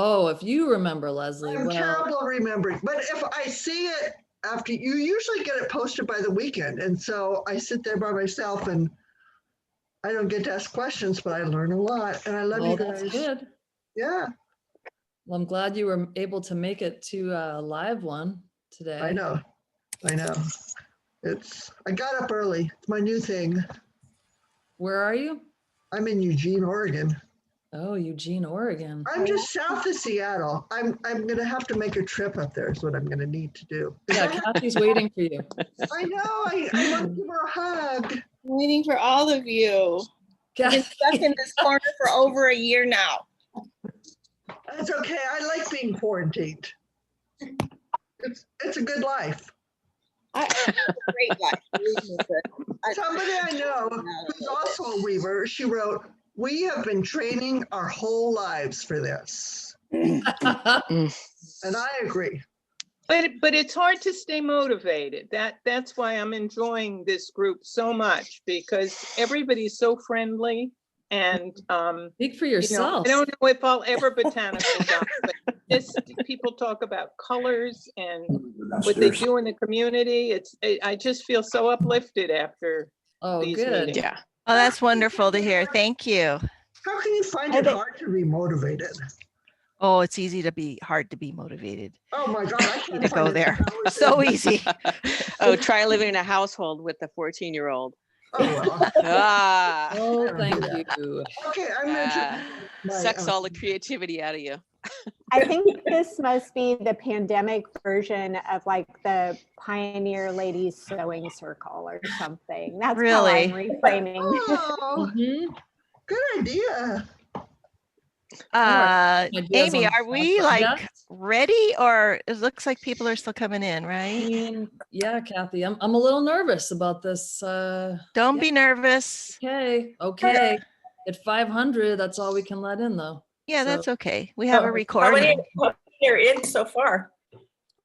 Oh, if you remember, Leslie. I'm well, terrible remembering, but if I see it after, you usually get it posted by the weekend. And so I sit there by myself and I don't get to ask questions, but I learn a lot. And I love you guys. That's good. Yeah. Well, I'm glad you were able to make it to a live one today. I know. I got up early. It's my new thing. Where are you? I'm in Eugene, Oregon. Oh, Eugene, Oregon. I'm just south of Seattle. I'm gonna have to make a trip up there is what I'm gonna need to do. Yeah, Kathy's waiting for you. I know, I want to give her a hug. I'm waiting for all of you. I've been stuck in this corner for over a year now. That's okay. I like being quarantined. It's a good life. It's a great life. Somebody I know who's also a weaver, she wrote, "We have been training our whole lives for this." And I agree. But it's hard to stay motivated. That's why I'm enjoying this group so much, because everybody's so friendly. And speak for yourself. I don't know if I'll ever botanical down, but just people talk about colors and what they do in the community. I just feel so uplifted after these good. meetings. Yeah. Oh, that's wonderful to hear. Thank you. How can you find it hard to be motivated? Oh, it's easy to be hard to be motivated. Oh my God, I can't to go there. So easy. Oh, try living in a household with a 14-year-old. Oh, well. Ah. Oh, thank you. Okay, I mentioned sucks all the creativity out of you. I think this must be the pandemic version of like the Pioneer Ladies Sewing Circle or something. That's really how I'm reframing. Oh, good idea. Amy, are we like ready, or it looks like people are still coming in, right? Yeah, Kathy, I'm a little nervous about this. Don't be nervous. Okay. At 500, that's all we can let in though. Yeah, that's okay. We have a recording. How many are in so far?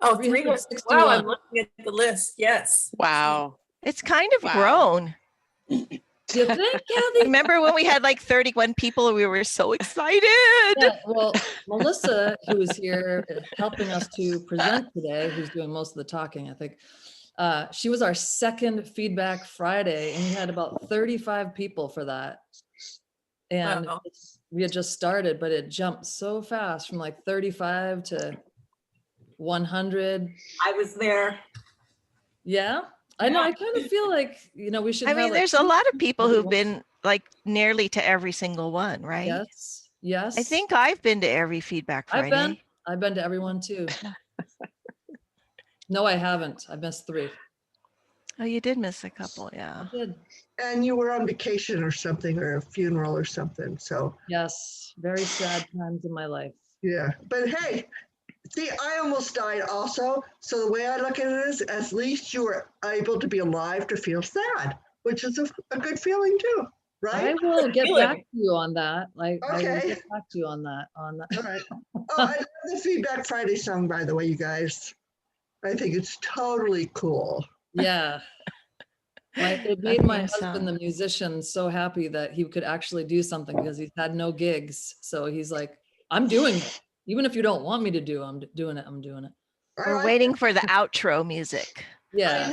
Oh, 361. Wow, I'm looking at the list. Yes. Wow. It's kind of grown. Do you think, Kathy? Remember when we had like 31 people and we were so excited? Yeah, well, Milisa, who is here helping us to present today, who's doing most of the talking, I think, she was our second Feedback Friday, and we had about 35 people for that. And we had just started, but it jumped so fast from like 35 to 100. I was there. Yeah. I know. I kind of feel like, we should. I mean, there's a lot of people who've been like nearly to every single one, right? Yes. I think I've been to every Feedback Friday. I've been to everyone too. No, I haven't. I missed 3. Oh, you did miss a couple, yeah. I did. And you were on vacation or something, or a funeral or something. So yes, very sad times in my life. Yeah, but hey. See, I almost died also. So the way I look at it is, at least you were able to be alive to feel sad, which is a good feeling too, right? I will get back to you on that. Okay. I will get back to you on that. All right. Oh, I love the Feedback Friday song, by the way, you guys. I think it's totally cool. Yeah. It made my husband, the musician, so happy that he could actually do something because he's had no gigs. So he's like, I'm doing it. Even if you don't want me to do, I'm doing it. We're waiting for the outro music. Yeah.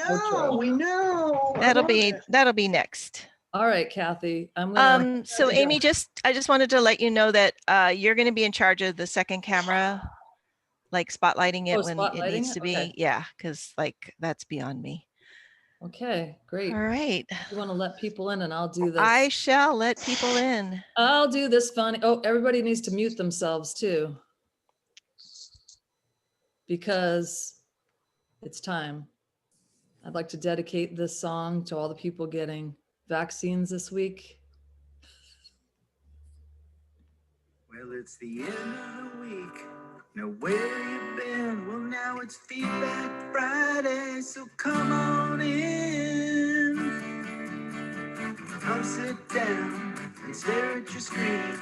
We know. That'll be next. All right, Kathy. So Amy, I just wanted to let you know that you're going to be in charge of the second camera, like spotlighting it when it needs to be. Okay. Yeah, because like that's beyond me. Okay, great. All right. You want to let people in, and I'll do this. I shall let people in. I'll do this funny. Oh, everybody needs to mute themselves too, because it's time. I'd like to dedicate this song to all the people getting vaccines this week. Well, it's the end of the week. Now where you been? Well, now it's Feedback Friday, so come on in. Come sit down and stare at your screen.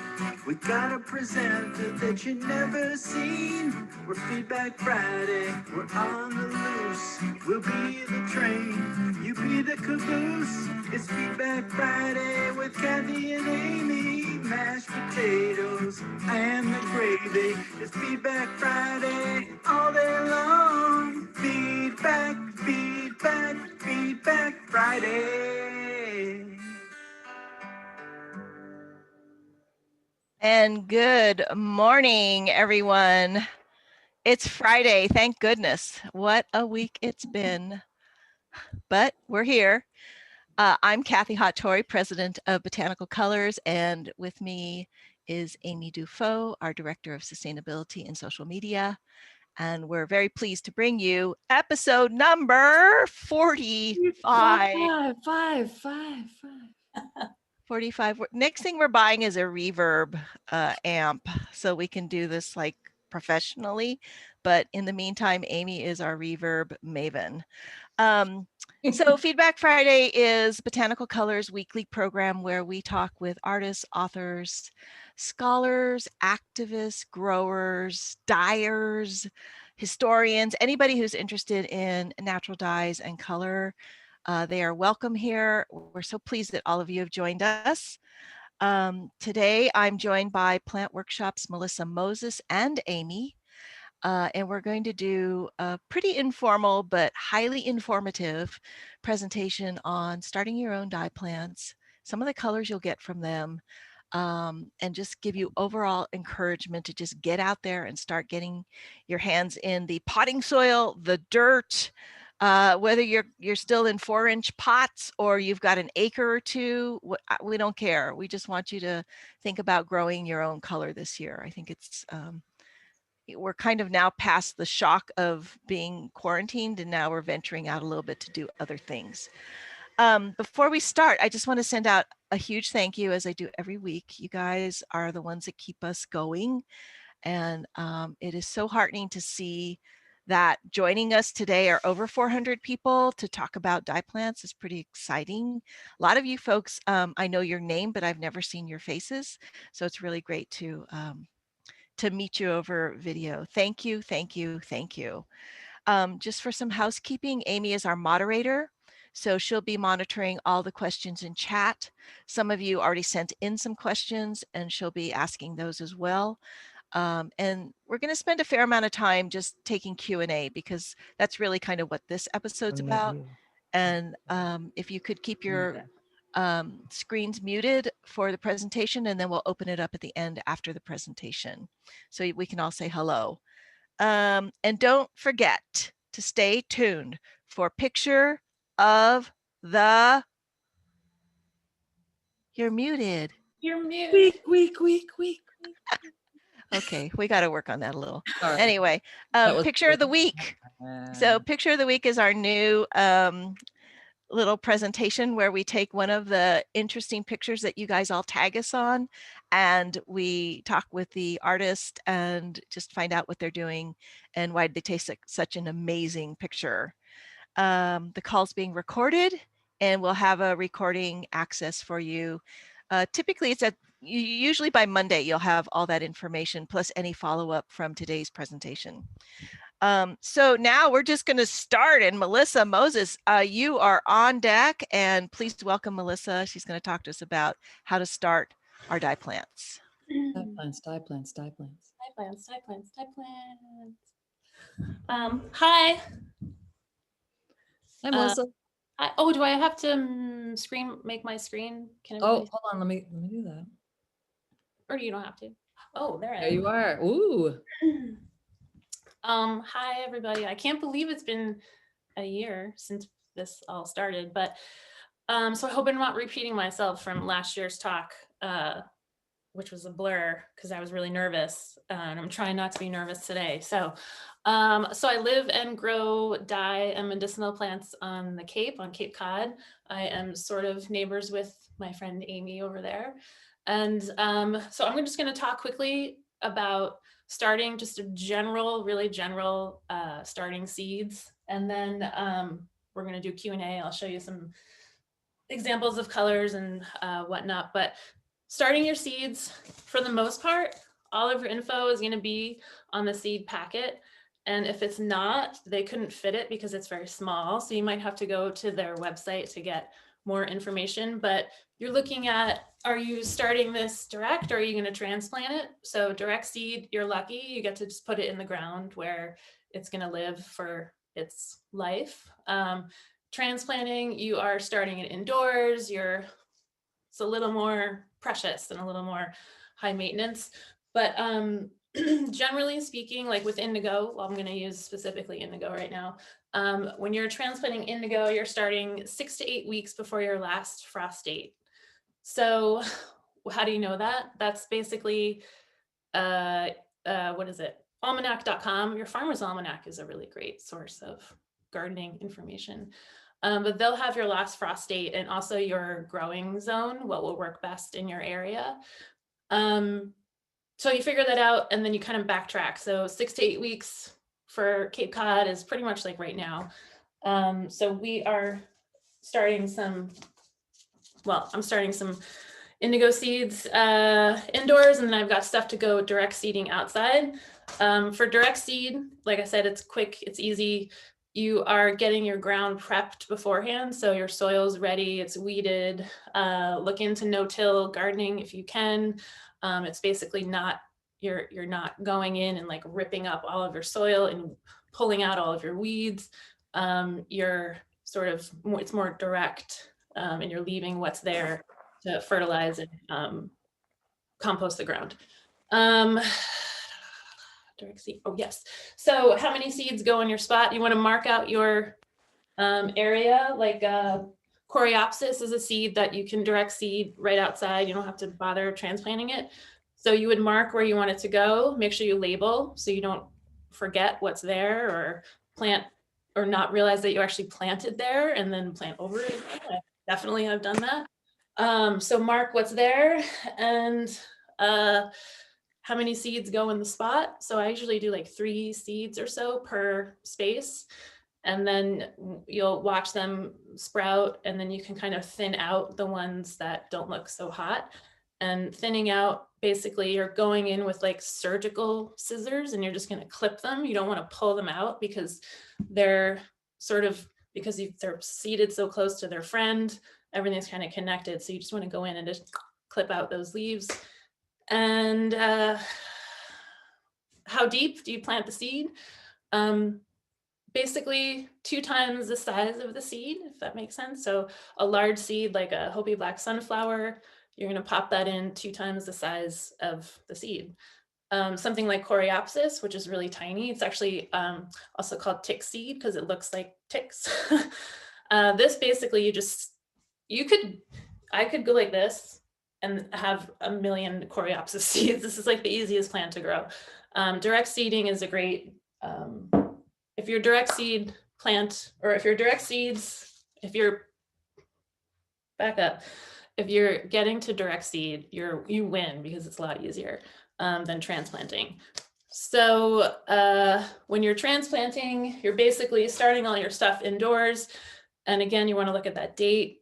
We got a presenter that you never seen. We're Feedback Friday, we're on the loose. We'll be the train, you be the caboose. It's Feedback Friday with Kathy and Amy. mashed potatoes and the gravy. It's Feedback Friday all day long. Feedback, feedback, Feedback Friday. And good morning, everyone. It's Friday, thank goodness. What a week it's been. But we're here. I'm Kathy Hattori, president of Botanical Colors, and with me is Amy DuFault, our director of sustainability and social media. And we're very pleased to bring you episode number 45. 45. Next thing we're buying is a reverb amp, so we can do this like professionally. But in the meantime, Amy is our reverb maven. So Feedback Friday is Botanical Colors weekly program where we talk with artists, authors, scholars, activists, growers, dyers, historians, anybody who's interested in natural dyes and color. They are welcome here. We're so pleased that all of you have joined us. Today, I'm joined by Plant Workshop's Milisa Moses and Amy, and we're going to do a pretty informal but highly informative presentation on starting your own dye plants, some of the colors you'll get from them, and just give you overall encouragement to just get out there and start getting your hands in the potting soil, the dirt, whether you're still in 4-inch pots or you've got an acre or two, we don't care. We just want you to think about growing your own color this year. I think it's we're kind of now past the shock of being quarantined, and now we're venturing out a little bit to do other things. Before we start, I just want to send out a huge thank you, as I do every week. You guys are the ones that keep us going, and it is so heartening to see that joining us today are over 400 people to talk about dye plants. Is pretty exciting. A lot of you folks, I know your name, but I've never seen your faces, so it's really great to meet you over video. Thank you, thank you, thank you. Just for some housekeeping, Amy is our moderator, so she'll be monitoring all the questions in chat. Some of you already sent in some questions, and she'll be asking those as well. And we're going to spend a fair amount of time just taking Q&A, because that's really kind of what this episode's about. And if you could keep your screens muted for the presentation, and then we'll open it up at the end after the presentation so we can all say hello. And don't forget to stay tuned for picture of the... You're muted. You're muted. Weak. Okay, we got to work on that a little. Sorry. Anyway, picture of the week. So picture of the week is our new little presentation where we take one of the interesting pictures that you guys all tag us on, and we talk with the artist and just find out what they're doing and why they take such an amazing picture. The call's being recorded, and we'll have a recording access for you. Typically it's usually by Monday you'll have all that information plus any follow-up from today's presentation. So now we're just going to start, and Milisa Moses, you are on deck, and please welcome Milisa. She's going to talk to us about how to start our dye plants. Dye plants. Hi. Hi, Melissa. Oh, do I have to make my screen? Can hold on, let me do that. Or you don't have to. Oh, there I am. There you are. Ooh. Hi everybody. I can't believe it's been a year since this all started, but so I hope I'm not repeating myself from last year's talk, which was a blur because I was really nervous, and I'm trying not to be nervous today. So I live and grow dye and medicinal plants on the Cape, on Cape Cod. I am sort of neighbors with my friend Amy over there. And so I'm just going to talk quickly about starting, just a really general starting seeds. And then we're going to do Q&A. I'll show you some examples of colors and whatnot. But starting your seeds, for the most part, all of your info is going to be on the seed packet. And if it's not, they couldn't fit it because it's very small. So you might have to go to their website to get more information, but you're looking at, are you starting this direct or are you going to transplant it? So direct seed, you're lucky, you get to just put it in the ground where it's going to live for its life. Transplanting, you are starting it indoors, it's a little more precious and a little more high maintenance, but generally speaking, like with indigo, well, I'm going to use specifically indigo right now. When you're transplanting indigo, you're starting 6 to 8 weeks before your last frost date. So how do you know that? That's basically, what is it? Almanac.com. Your Farmer's Almanac is a really great source of gardening information. But they'll have your last frost date and also your growing zone, what will work best in your area. So you figure that out and then you kind of backtrack. So 6 to 8 weeks for Cape Cod is pretty much like right now. So we are starting some, well, I'm starting some indigo seeds indoors, and then I've got stuff to go direct seeding outside. For direct seed, like I said, it's quick, it's easy. You are getting your ground prepped beforehand. So your soil's ready, it's weeded. Look into no-till gardening if you can. It's basically not, you're not going in and like ripping up all of your soil and pulling out all of your weeds. You're sort of, it's more direct, and you're leaving what's there to fertilize and compost the ground. Direct seed, oh yes. So how many seeds go in your spot? You want to mark out your area, like Coreopsis is a seed that you can direct seed right outside. You don't have to bother transplanting it. So you would mark where you want it to go. Make sure you label so you don't forget what's there or plant or not realize that you actually planted there and then plant over it. I definitely have done that. So mark what's there and how many seeds go in the spot. So I usually do like 3 seeds or so per space. And then you'll watch them sprout and then you can kind of thin out the ones that don't look so hot. And thinning out, basically you're going in with like surgical scissors and you're just going to clip them. You don't want to pull them out because they're sort of, because they're seated so close to their friend, everything's kind of connected. So you just want to go in and just clip out those leaves. And how deep do you plant the seed? Basically 2 times the size of the seed, if that makes sense. So a large seed like a Hopi black sunflower, you're going to pop that in 2 times the size of the seed. Something like Coreopsis, which is really tiny. It's actually also called tick seed because it looks like ticks. This basically I could go like this and have a million Coreopsis seeds. This is like the easiest plant to grow. Direct seeding is a great, if you're direct seed plant, or if you're direct seeds, if you're, back up, if you're getting to direct seed, you win because it's a lot easier than transplanting. So when you're transplanting, you're basically starting all your stuff indoors. And again, you want to look at that date.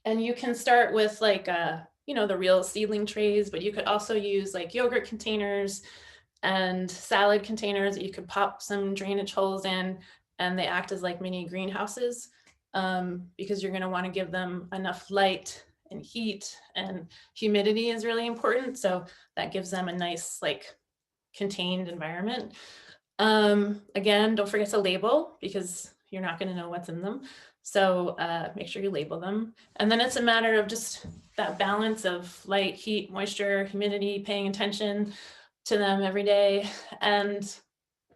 And you can start with like, the real seedling trays, but you could also use like yogurt containers and salad containers that you could pop some drainage holes in, and they act as like mini greenhouses because you're going to want to give them enough light and heat, and humidity is really important. So that gives them a nice like contained environment. Again, don't forget to label because you're not going to know what's in them. So make sure you label them. And then it's a matter of just that balance of light, heat, moisture, humidity, paying attention to them every day. And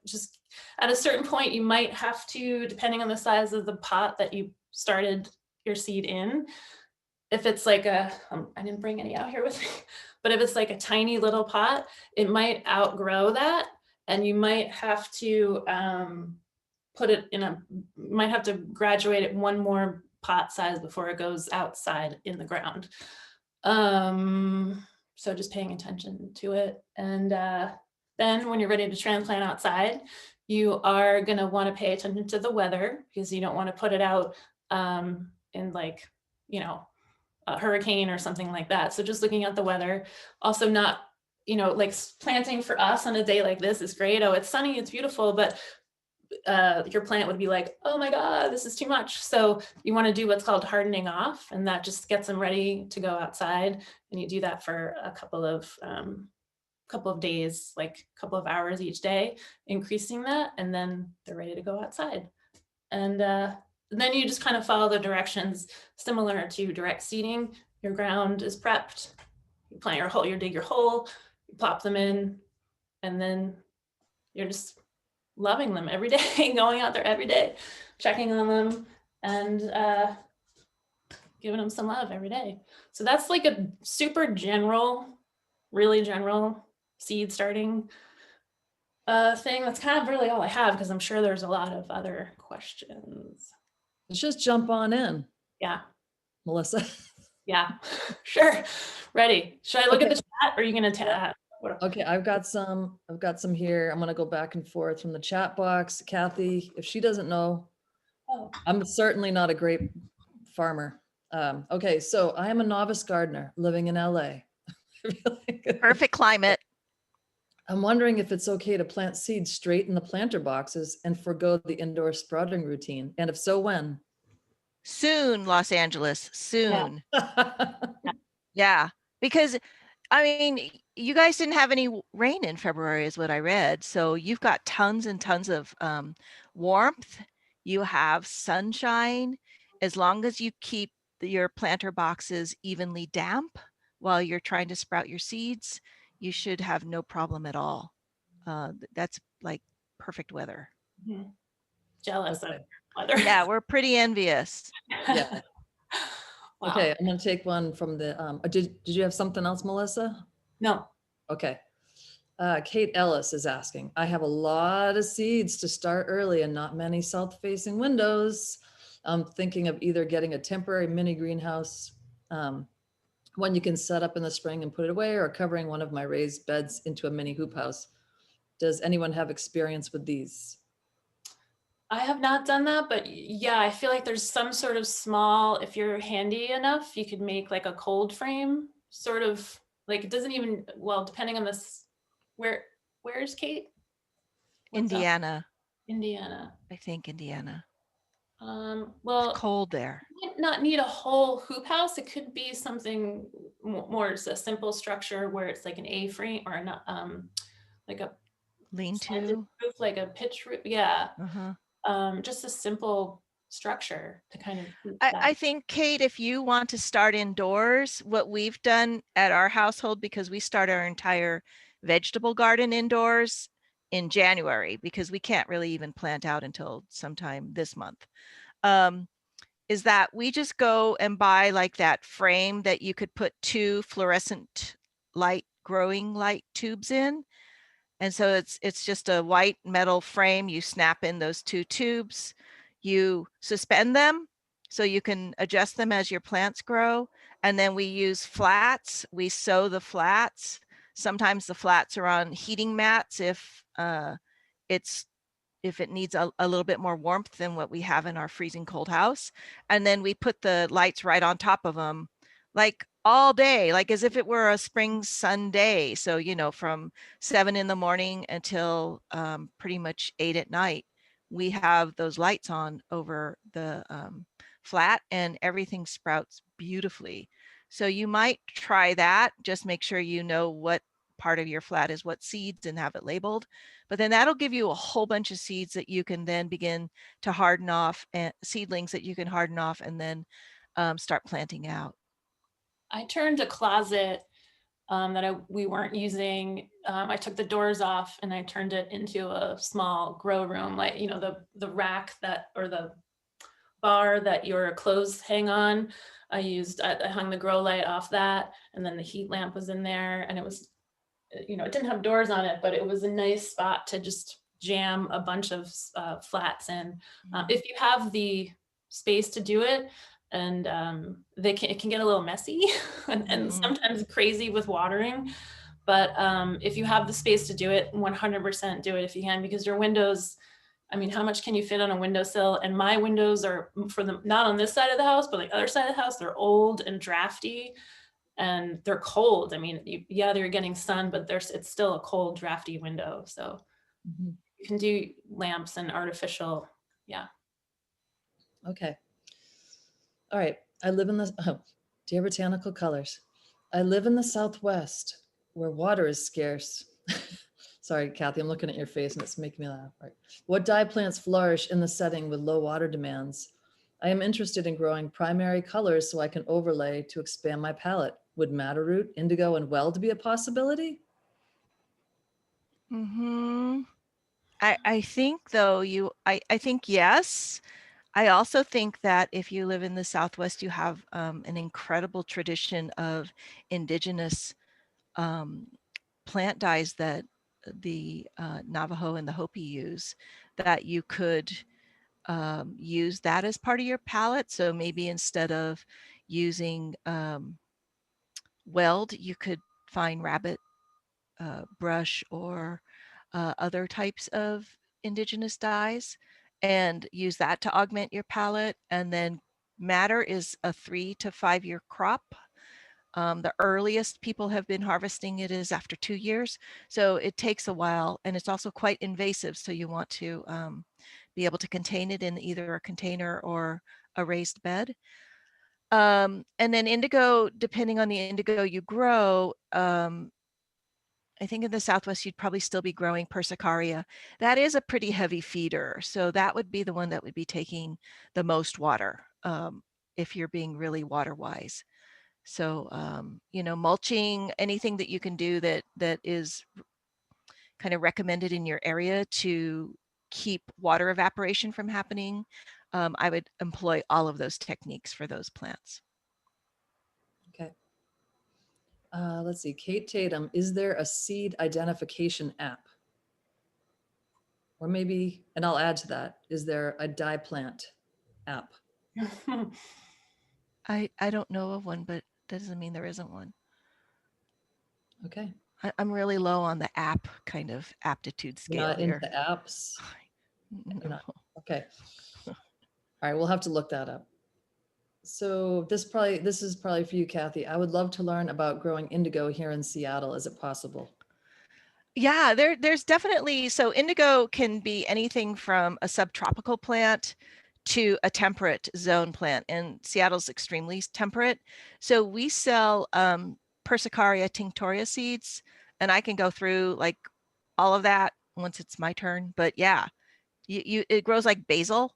just at a certain point, you might have to, depending on the size of the pot that you started your seed in, if it's like I didn't bring any out here with me, but if it's like a tiny little pot, it might outgrow that. And you might have to put it in might have to graduate it 1 more pot size before it goes outside in the ground. So just paying attention to it. And then when you're ready to transplant outside, you are going to want to pay attention to the weather because you don't want to put it out in like, a hurricane or something like that. So just looking at the weather, also not, like planting for us on a day like this is great. Oh, it's sunny, it's beautiful, but your plant would be like, oh my God, this is too much. So you want to do what's called hardening off, and that just gets them ready to go outside. And you do that for a couple of days, like a couple of hours each day, increasing that, and then they're ready to go outside. And then you just kind of follow the directions similar to direct seeding. Your ground is prepped, you plant your hole, you dig your hole, you plop them in, and then you're just loving them every day, going out there every day, checking on them, and giving them some love every day. So that's like a super general, really general seed starting thing. That's kind of really all I have, because I'm sure there's a lot of other questions. Let's just jump on in. Yeah. Melissa. Yeah, sure. Ready. Should I look at the chat, or are you gonna chat? Okay, I've got some here. I'm gonna go back and forth from the chat box. Kathy, if she doesn't know, I'm certainly not a grape farmer. Okay, so I am a novice gardener living in LA. Perfect climate. I'm wondering if it's okay to plant seeds straight in the planter boxes and forego the indoor sprouting routine. And if so, when? Soon, Los Angeles, soon. Yeah. Yeah, because I mean, you guys didn't have any rain in February is what I read. So you've got tons and tons of warmth. You have sunshine. As long as you keep your planter boxes evenly damp while you're trying to sprout your seeds, you should have no problem at all. That's like perfect weather. Mm-hmm. Jealous of weather. Yeah, we're pretty envious. Yeah. Wow. Okay, I'm gonna take one from the, did you have something else, Melissa? No. Okay. Kate Ellis is asking, I have a lot of seeds to start early and not many south-facing windows. I'm thinking of either getting a temporary mini greenhouse, one you can set up in the spring and put it away, or covering one of my raised beds into a mini hoop house. Does anyone have experience with these? I have not done that, but yeah, I feel like there's some sort of small, if you're handy enough, you could make like a cold frame, sort of like, it doesn't even, well, depending on this, where's Kate? What's Indiana. up? Indiana. I think Indiana. Well, it's cold there. You might not need a whole hoop house. It could be something more, it's a simple structure where it's like an A-frame or not, like a lean-to roof, like a pitch roof. Yeah. Uh-huh. Just a simple structure to kind of. I think, Kate, if you want to start indoors, what we've done at our household, because we start our entire vegetable garden indoors in January, because we can't really even plant out until sometime this month, is that we just go and buy like that frame that you could put 2 fluorescent growing light tubes in. And so it's just a white metal frame. You snap in those 2 tubes, you suspend them so you can adjust them as your plants grow. And then we use flats. We sew the flats. Sometimes the flats are on heating mats if it needs a little bit more warmth than what we have in our freezing cold house. And then we put the lights right on top of them, like all day, like as if it were a spring sun day. So, from 7 in the morning until pretty much 8 at night, we have those lights on over the flat, and everything sprouts beautifully. So you might try that. Just make sure you know what part of your flat is what seeds and have it labeled. But then that'll give you a whole bunch of seeds that you can then begin to harden off, and seedlings that you can harden off and then start planting out. I turned a closet that we weren't using. I took the doors off and I turned it into a small grow room, like, the rack or the bar that your clothes hang on. I hung the grow light off that, and then the heat lamp was in there, and it was, it didn't have doors on it, but it was a nice spot to just jam a bunch of flats in. If you have the space to do it, and it can get a little messy and sometimes crazy with watering. But if you have the space to do it, 100% do it if you can, because your windows, I mean, how much can you fit on a windowsill? And my windows are not on this side of the house, but the other side of the house, they're old and drafty and they're cold. I mean, they're getting sun, but it's still a cold, drafty window. So You can do lamps and artificial. Yeah. Okay. All right. I live in the, dear botanical colors. I live in the Southwest where water is scarce. Sorry, Kathy, I'm looking at your face and it's making me laugh. Right. What dye plants flourish in the setting with low water demands? I am interested in growing primary colors so I can overlay to expand my palette. Would madder root, indigo, and weld be a possibility? I think though I think yes. I also think that if you live in the Southwest, you have an incredible tradition of indigenous plant dyes that the Navajo and the Hopi use, that you could use that as part of your palette. So maybe instead of using weld, you could find rabbit brush or other types of indigenous dyes and use that to augment your palette. And then madder is a 3 to 5 year crop. The earliest people have been harvesting it is after 2 years. So it takes a while, and it's also quite invasive. So you want to be able to contain it in either a container or a raised bed. And then indigo, depending on the indigo you grow, I think in the Southwest, you'd probably still be growing Persicaria. That is a pretty heavy feeder. So that would be the one that would be taking the most water if you're being really water wise. So, you know, mulching, anything that you can do that is kind of recommended in your area to keep water evaporation from happening. I would employ all of those techniques for those plants. Okay. Let's see, Kate Tatum, is there a seed identification app? Or maybe, and I'll add to that, is there a dye plant app? I don't know of one, but that doesn't mean there isn't one. Okay. I'm really low on the app kind of aptitude scale. You're not here. into apps? No. Not, okay. All right, we'll have to look that up. So this is probably for you, Kathy. I would love to learn about growing indigo here in Seattle. Is it possible? Yeah, there's definitely, so indigo can be anything from a subtropical plant to a temperate zone plant, and Seattle's extremely temperate. So we sell Persicaria tinctoria seeds, and I can go through like all of that once it's my turn. But yeah, it grows like basil.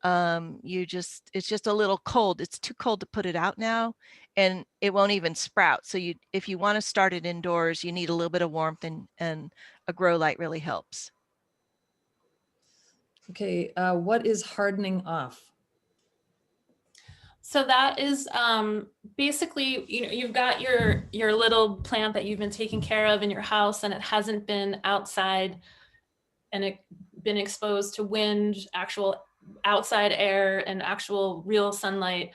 It's just a little cold. It's too cold to put it out now, and it won't even sprout. So if you want to start it indoors, you need a little bit of warmth, and a grow light really helps. Okay, what is hardening off? So that is basically, you know, you've got your little plant that you've been taking care of in your house, and it hasn't been outside and it been exposed to wind, actual outside air, and actual real sunlight.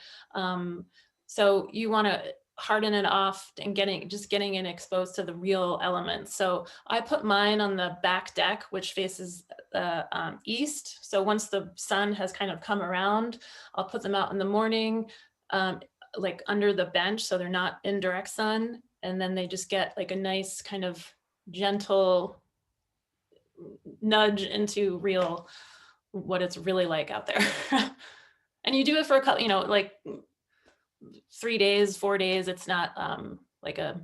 So you want to harden it off and getting it exposed to the real elements. So I put mine on the back deck, which faces east. So once the sun has kind of come around, I'll put them out in the morning, like under the bench, so they're not in direct sun. And then they just get like a nice kind of gentle nudge into what it's really like out there. And you do it for a couple, you know, like 3 days, 4 days. It's not like a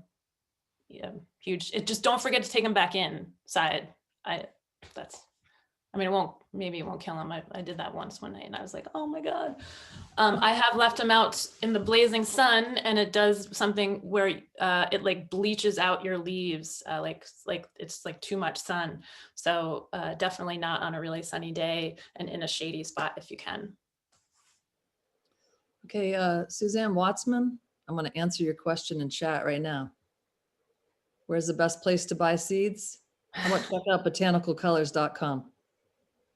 huge, just don't forget to take them back inside. It won't kill them. I did that once one night and I was like, oh my God. I have left them out in the blazing sun, and it does something where it like bleaches out your leaves, like it's like too much sun. So definitely not on a really sunny day, and in a shady spot if you can. Okay, Suzanne Watsman, I'm going to answer your question in chat right now. Where's the best place to buy seeds? How about check out botanicalcolors.com.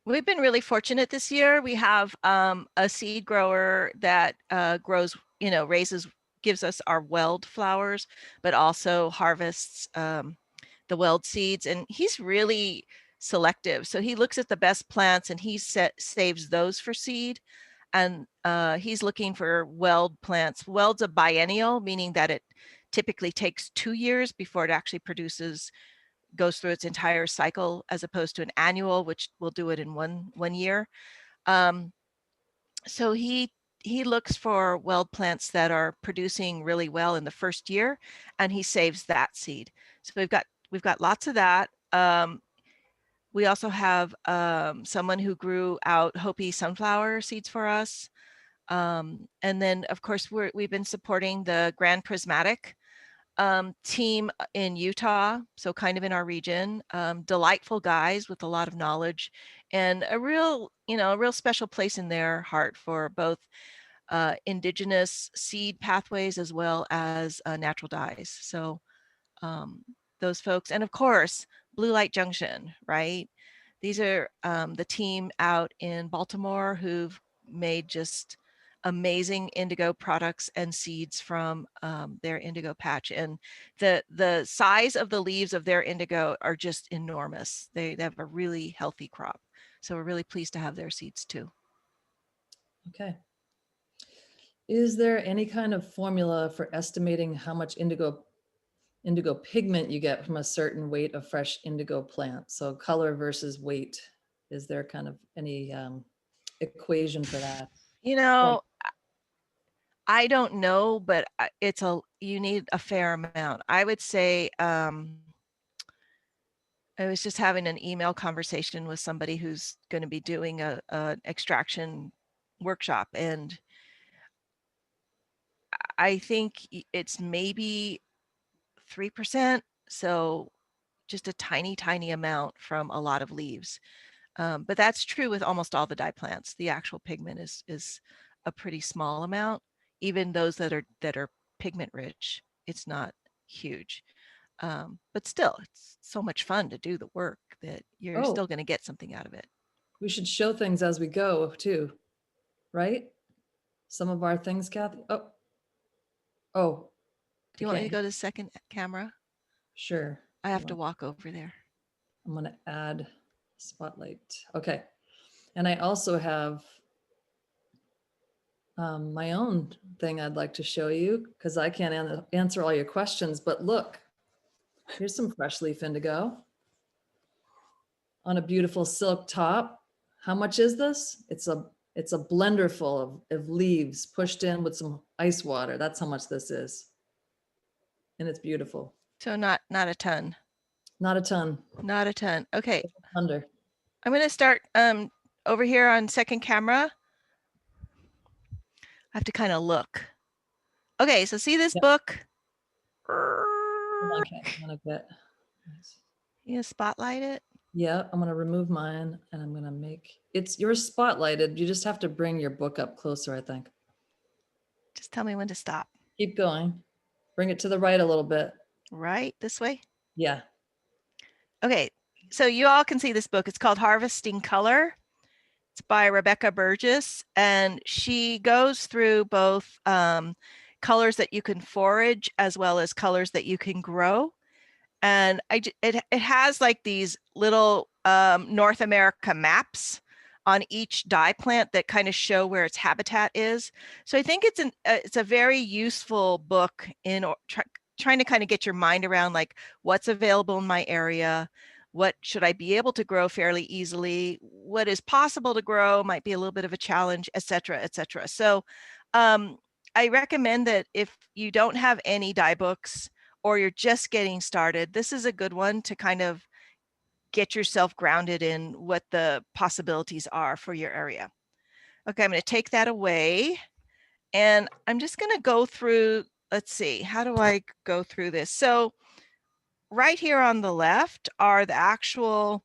We've been really fortunate this year. We have a seed grower that grows, gives us our weld flowers, but also harvests the weld seeds. And he's really selective. So he looks at the best plants and he saves those for seed. And he's looking for weld plants. Weld's a biennial, meaning that it typically takes 2 years before it actually produces goes through its entire cycle as opposed to an annual, which will do it in one year. So he looks for weld plants that are producing really well in the first year, and he saves that seed. So we've got lots of that. We also have someone who grew out Hopi sunflower seeds for us. And then of course we've been supporting the Grand Prismatic team in Utah, so kind of in our region. Delightful guys with a lot of knowledge and a real special place in their heart for both indigenous seed pathways as well as natural dyes. So those folks, and of course, Blue Light Junction, right? These are the team out in Baltimore who've made just amazing indigo products and seeds from their indigo patch. And the size of the leaves of their indigo are just enormous. They have a really healthy crop. So we're really pleased to have their seeds too. Okay. Is there any kind of formula for estimating how much indigo pigment you get from a certain weight of fresh indigo plant? So color versus weight. Is there kind of any equation for that? I don't know, but you need a fair amount. I would say, I was just having an email conversation with somebody who's going to be doing an extraction workshop, and I think it's maybe 3%. So just a tiny, tiny amount from a lot of leaves. But that's true with almost all the dye plants. The actual pigment is a pretty small amount. Even those that are pigment rich, it's not huge. But still, it's so much fun to do the work that you're still going to get something out of it. We should show things as we go too, right? Some of our things, Kathy. Oh. Do you want me to go to the second camera? Sure. I have to walk over there. I'm going to add spotlight. Okay. And I also have my own thing I'd like to show you because I can't answer all your questions, but look, here's some fresh leaf indigo on a beautiful silk top. How much is this? It's a blender full of leaves pushed in with some ice water. That's how much this is. And it's beautiful. So not a ton. Not a ton. Not a ton. Okay. Under. I'm going to start over here on second camera. I have to kind of look. Okay, so see this book? Okay, I'm gonna get. You spotlight it? Yeah, I'm gonna remove mine and I'm gonna make yours spotlighted. You just have to bring your book up closer, I think. Just tell me when to stop. Keep going. Bring it to the right a little bit. Right, this way? Yeah. Okay, so you all can see this book. It's called Harvesting Color. It's by Rebecca Burgess, and she goes through both colors that you can forage as well as colors that you can grow. And it has like these little North America maps on each dye plant that kind of show where its habitat is. So I think it's a very useful book in trying to kind of get your mind around like what's available in my area. What should I be able to grow fairly easily? What is possible to grow might be a little bit of a challenge, et cetera, et cetera. So I recommend that if you don't have any dye books or you're just getting started, this is a good one to kind of get yourself grounded in what the possibilities are for your area. Okay, I'm going to take that away and I'm just going to go through, let's see, how do I go through this? So right here on the left are the actual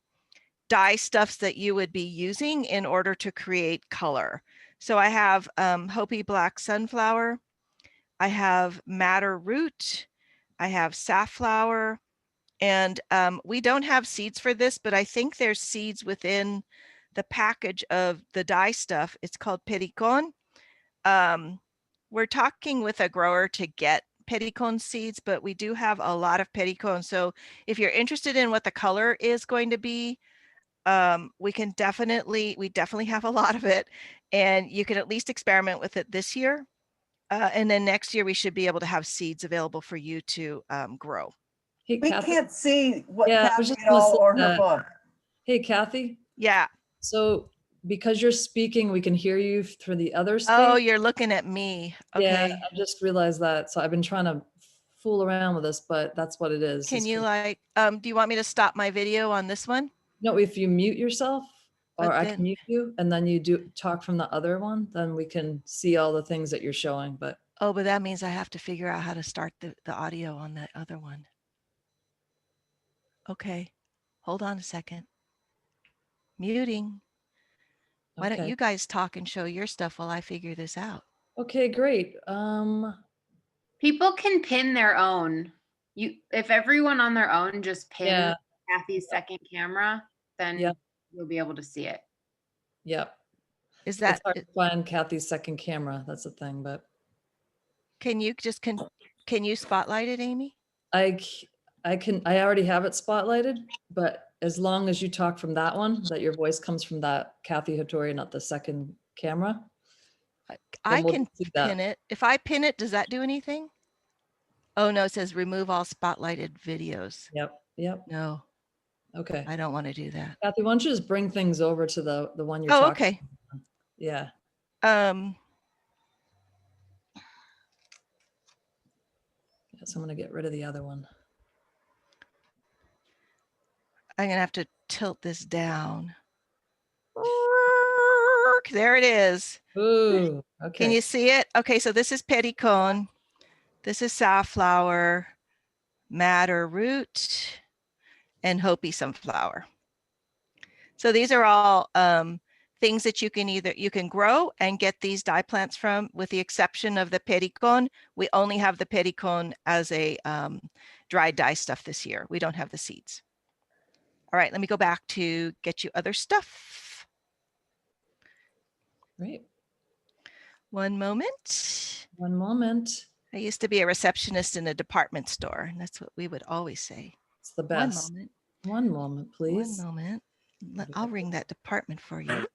dye stuffs that you would be using in order to create color. So I have Hopi Black Sunflower, I have Madder Root, I have Safflower, and we don't have seeds for this, but I think there's seeds within the package of the dye stuff. It's called Pericone. We're talking with a grower to get Pericone seeds, but we do have a lot of Pericone. So if you're interested in what the color is going to be, we definitely have a lot of it, and you can at least experiment with it this year. And then next year we should be able to have seeds available for you to grow. Hey, We Kathy. can't see what Yeah, I was Kathy just at gonna all say or her that. book. Hey, Kathy. Yeah. So because you're speaking, we can hear you through the other space. Oh, you're looking at me. Yeah, Okay. I just realized that. So I've been trying to fool around with this, but that's what it is. Can It's you for- like, do you want me to stop my video on this one? No, if you mute yourself, or But I then- can mute you, and then you do talk from the other one, then we can see all the things that you're showing. But Oh, but that means I have to figure out how to start the audio on that other one. Okay, hold on a second. Muting. Why don't okay. you guys talk and show your stuff while I figure this out? Okay, great. People can pin their own. If everyone on their own just pins Yeah. Kathy's second camera, then Yep. you'll be able to see it. Yep. Is It's that, hard to find Kathy's second camera. That's the thing, but can you just, can you spotlight it, Amy? I already have it spotlighted, but as long as you talk from that one, that your voice comes from that Kathy Hattori, not the second camera. I we'll can do that. pin it. If I pin it, does that do anything? Oh no, it says remove all spotlighted videos. Yep. Yep. No, Okay. I don't want to do that. Kathy, why don't you just bring things over to the one you're Oh, talking okay. about? Yeah. So I'm going to get rid of the other one. I'm gonna have to tilt this down. There it is. Ooh, okay. Can you see it? Okay, so this is Pericone. This is safflower, madder root, and Hopi sunflower. So these are all things that you can grow and get these dye plants from, with the exception of the Pericone. We only have the Pericone as a dried dye stuff this year. We don't have the seeds. All right, let me go back to get you other stuff. Great. One moment. One moment. I used to be a receptionist in a department store, and that's what we would always say. It's the best. One moment. One moment, please. One moment. I'll ring that department for you.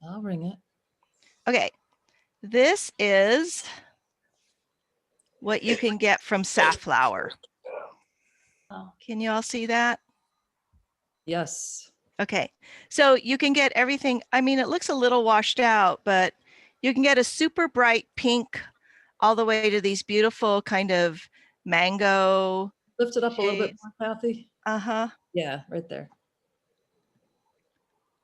I'll ring it. Okay, this is what you can get from safflower. Oh. Can you all see that? Yes. Okay, so you can get everything. I mean, it looks a little washed out, but you can get a super bright pink all the way to these beautiful kind of mango. Lift it up a little bit more, Kathy. Uh-huh. Yeah, right there.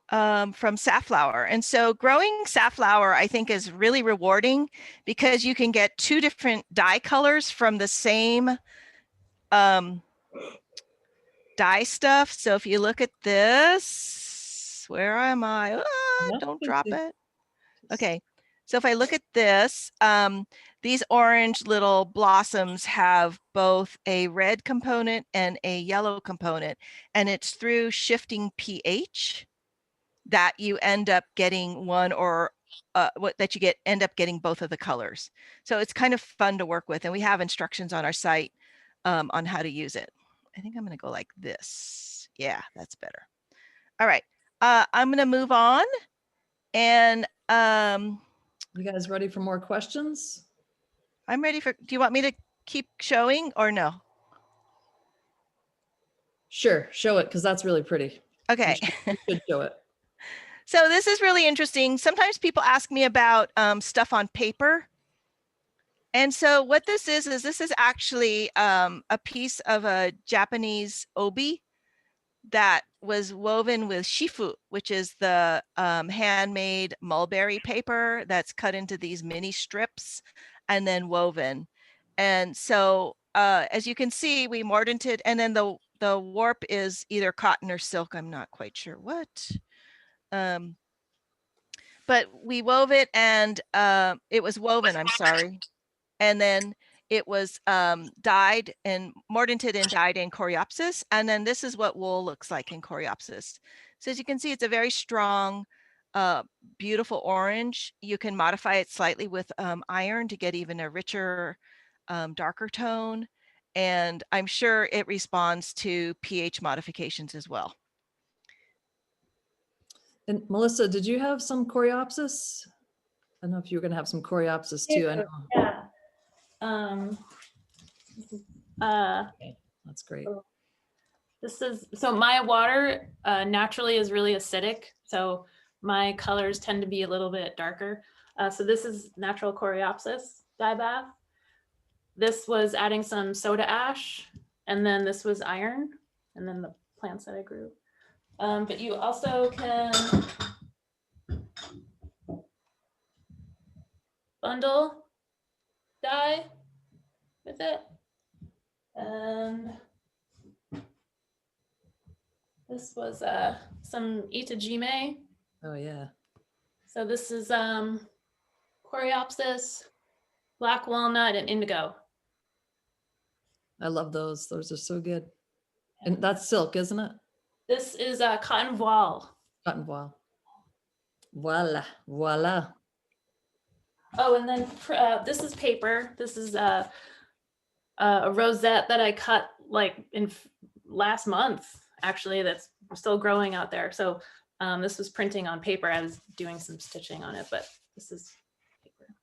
From safflower. And so growing safflower, I think, is really rewarding because you can get two different dye colors from the same dye stuff. So if you look at this, where am I? Ah, don't drop it. Okay. So if I look at this, these orange little blossoms have both a red component and a yellow component, and it's through shifting pH that you end up getting one, or end up getting both of the colors. So it's kind of fun to work with, and we have instructions on our site on how to use it. I think I'm going to go like this. Yeah, that's better. All right, I'm going to move on, and you guys ready for more questions? I'm ready for. Do you want me to keep showing or no? Sure, show it, because that's really pretty. Okay. You should show it. So this is really interesting. Sometimes people ask me about stuff on paper. And so what this is this is actually a piece of a Japanese obi that was woven with shifu, which is the handmade mulberry paper that's cut into these mini strips and then woven. And so as you can see, we mordanted, and then the warp is either cotton or silk. I'm not quite sure what. But we wove it, and it was woven, I'm sorry. And then it was dyed and mordanted and dyed in coreopsis. And then this is what wool looks like in coreopsis. So as you can see, it's a very strong, beautiful orange. You can modify it slightly with iron to get even a richer, darker tone. And I'm sure it responds to pH modifications as well. And Melissa, did you have some coreopsis? I don't know if you were going to have some coreopsis too. I know. Yeah. That's great. This is, so my water naturally is really acidic. So my colors tend to be a little bit darker. So this is natural Coreopsis dye bath. This was adding some soda ash, and then this was iron, and then the plants that I grew. But you also can bundle dye with it. And this was some Itajime. Oh yeah. So this is Coreopsis, black walnut, and indigo. I love those. Those are so good. And that's silk, isn't it? This is cotton voile. Cotton voile. Voila, voila. Oh, and then this is paper. This is a rosette that I cut like in last month, actually, that's still growing out there. So this was printing on paper. I was doing some stitching on it, but this is paper.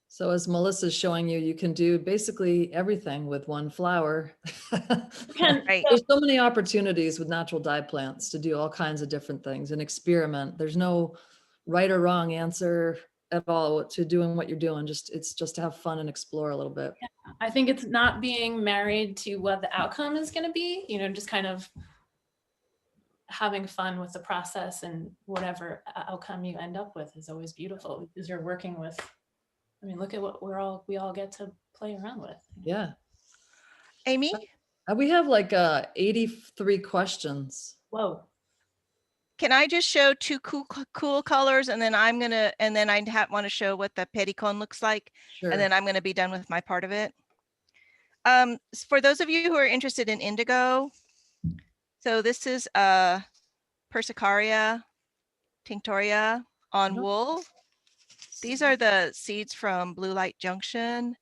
So as Melissa's showing you, you can do basically everything with one flower. Right. There's so many opportunities with natural dye plants to do all kinds of different things and experiment. There's no right or wrong answer at all to doing what you're doing. It's just to have fun and explore a little bit. Yeah, I think it's not being married to what the outcome is going to be, you know, just kind of having fun with the process, and whatever outcome you end up with is always beautiful because you're working with, I mean, look at what we all get to play around with. Yeah. Amy? We have like 83 questions. Whoa. Can I just show two cool colors, and then I want to show what the Pericone looks like, Sure. and then I'm going to be done with my part of it. For those of you who are interested in indigo, so this is Persicaria tinctoria on wool. These are the seeds from Blue Light Junction,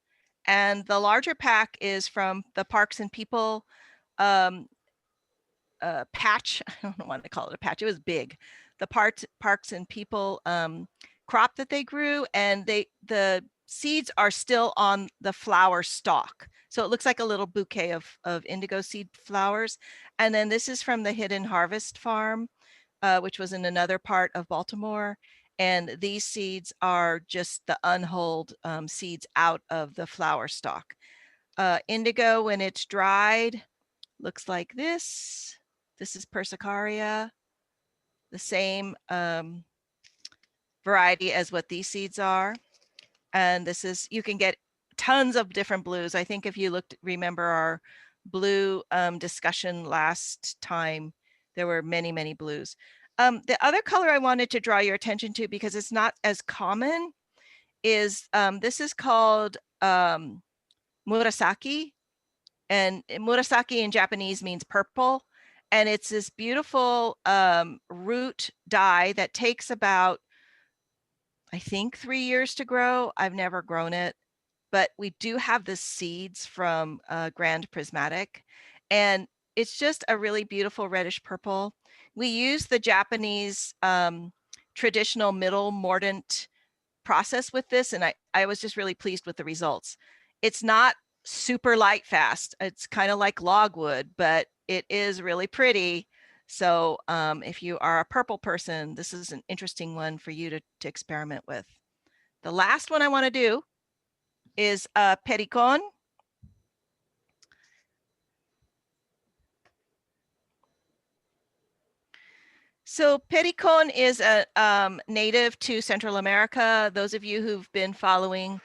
and the larger pack is from the Parks and People patch. I don't want to call it a patch. It was big. The Parks and People crop that they grew, and the seeds are still on the flower stalk. So it looks like a little bouquet of indigo seed flowers. And then this is from the Hidden Harvest Farm, which was in another part of Baltimore. And these seeds are just the unhulled seeds out of the flower stalk. Indigo, when it's dried, looks like this. This is Persicaria, the same variety as what these seeds are. And this is, you can get tons of different blues. I think if you remember our blue discussion last time, there were many, many blues. The other color I wanted to draw your attention to, because it's not as common, is this is called Murasaki. And Murasaki in Japanese means purple. And it's this beautiful root dye that takes about, I think, 3 years to grow. I've never grown it, but we do have the seeds from Grand Prismatic. And it's just a really beautiful reddish purple. We use the Japanese traditional middle mordant process with this, and I was just really pleased with the results. It's not super light fast. It's kind of like logwood, but it is really pretty. So if you are a purple person, this is an interesting one for you to experiment with. The last one I want to do is Pericone. So Pericone is a native to Central America. Those of you who've been following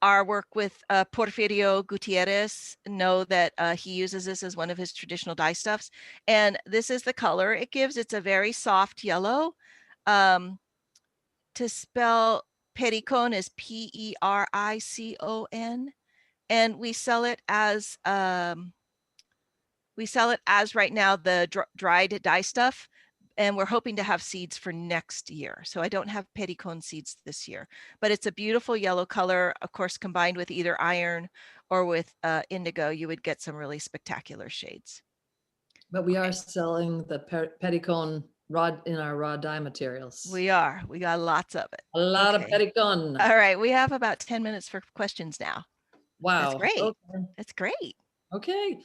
our work with Porfirio Gutierrez know that he uses this as one of his traditional dye stuffs. And this is the color it gives. It's a very soft yellow. To spell Pericone is Pericon. And we sell it as right now the dried dye stuff. And we're hoping to have seeds for next year. So I don't have Pericone seeds this year, but it's a beautiful yellow color. Of course, combined with either iron or with indigo, you would get some really spectacular shades. But we are selling the Pericone in our raw dye materials. We got lots of it. A lot of Pericone. All right, we have about 10 minutes for questions now. Wow. That's great. Okay. That's great. Okay,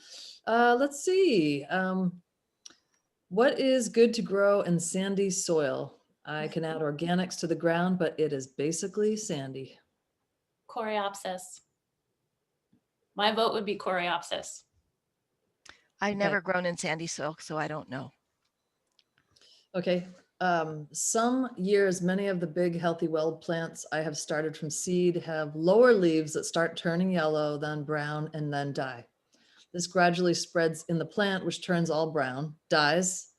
let's see. What is good to grow in sandy soil? I can add organics to the ground, but it is basically sandy. Coreopsis. My vote would be Coreopsis. I've Okay. never grown in sandy soil, so I don't know. Okay. Some years, many of the big healthy wild plants I have started from seed have lower leaves that start turning yellow, then brown, and then die. This gradually spreads in the plant, which turns all brown, dies.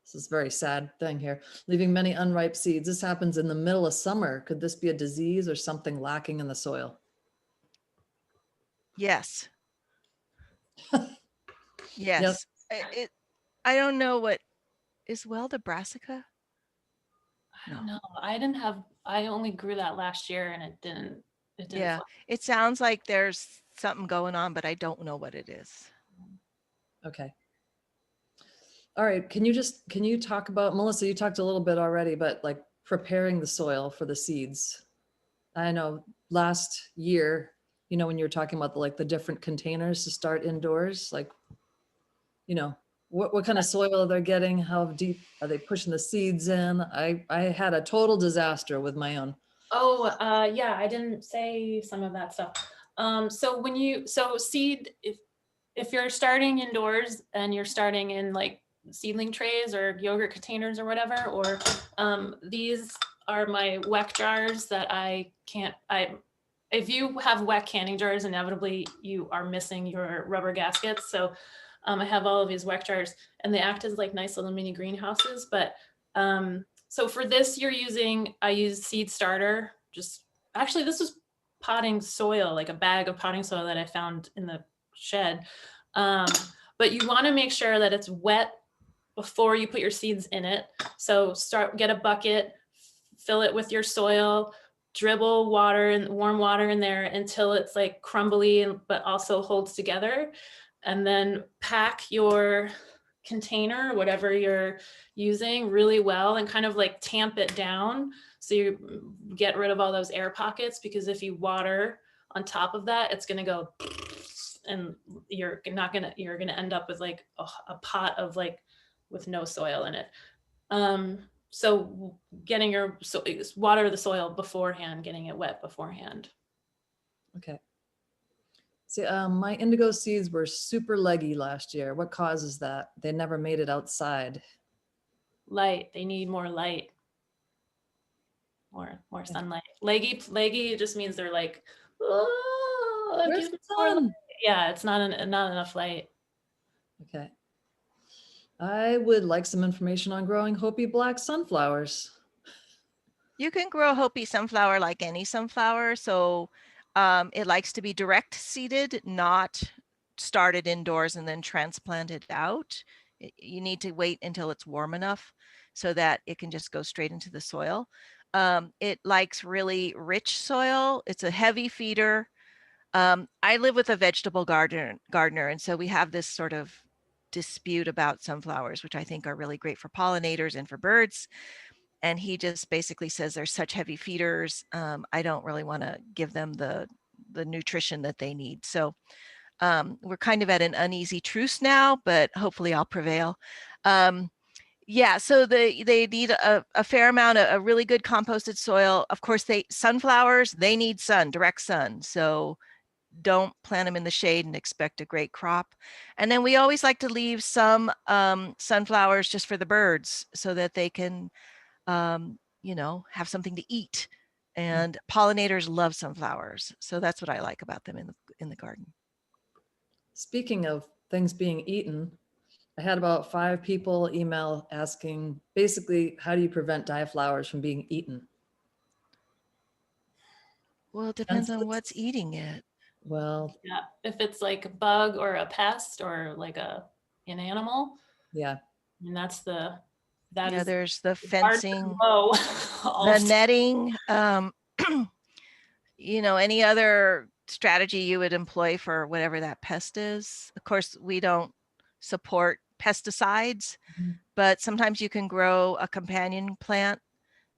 This is a very sad thing here, leaving many unripe seeds. This happens in the middle of summer. Could this be a disease or something lacking in the soil? Yes. Yep. Yes. I don't know what is Welda brassica. I don't know. I only grew that last year and it didn't Yeah, fly. it sounds like there's something going on, but I don't know what it is. Okay. All right. Can you talk about, Melissa, you talked a little bit already, but like preparing the soil for the seeds. I know last year, when you were talking about the different containers to start indoors, what kind of soil they're getting, how deep are they pushing the seeds in? I had a total disaster with my own. Oh, yeah, I didn't say some of that stuff. So seed, if you're starting indoors and you're starting in like seedling trays or yogurt containers or whatever, or these are my WEC jars that if you have WEC canning jars, inevitably you are missing your rubber gaskets. So I have all of these WEC jars and they act as like nice little mini greenhouses. But so for this I use seed starter. Actually this was potting soil, like a bag of potting soil that I found in the shed. But you want to make sure that it's wet before you put your seeds in it. So get a bucket, fill it with your soil, dribble water and warm water in there until it's like crumbly, but also holds together. And then pack your container, whatever you're using, really well and kind of like tamp it down. So you get rid of all those air pockets, because if you water on top of that, it's going to go and you're going to end up with like a pot of like with no soil in it. So water the soil beforehand, getting it wet beforehand. Okay. See, my indigo seeds were super leggy last year. What causes that? They never made it outside. Light. They need more light. More sunlight. Leggy just means they're like, oh, where's the sun? Yeah, it's not enough light. Okay. I would like some information on growing Hopi black sunflowers. You can grow Hopi sunflower like any sunflower. So it likes to be direct seeded, not started indoors and then transplanted out. You need to wait until it's warm enough so that it can just go straight into the soil. It likes really rich soil. It's a heavy feeder. I live with a vegetable gardener, and so we have this sort of dispute about sunflowers, which I think are really great for pollinators and for birds. And he just basically says they're such heavy feeders. I don't really want to give them the nutrition that they need. So we're kind of at an uneasy truce now, but hopefully I'll prevail. Yeah, so they need a fair amount of a really good composted soil. Of course, sunflowers, they need sun, direct sun. So don't plant them in the shade and expect a great crop. And then we always like to leave some sunflowers just for the birds so that they can, have something to eat. And pollinators love sunflowers. So that's what I like about them in the garden. Speaking of things being eaten, I had about 5 people email asking basically, how do you prevent flowers from being eaten? Well, it depends on what's eating it. Well, yeah, if it's like a bug or a pest or like an animal. Yeah. And there's the fencing, the netting, any other strategy you would employ for whatever that pest is. Of course, we don't support pesticides, but sometimes you can grow a companion plant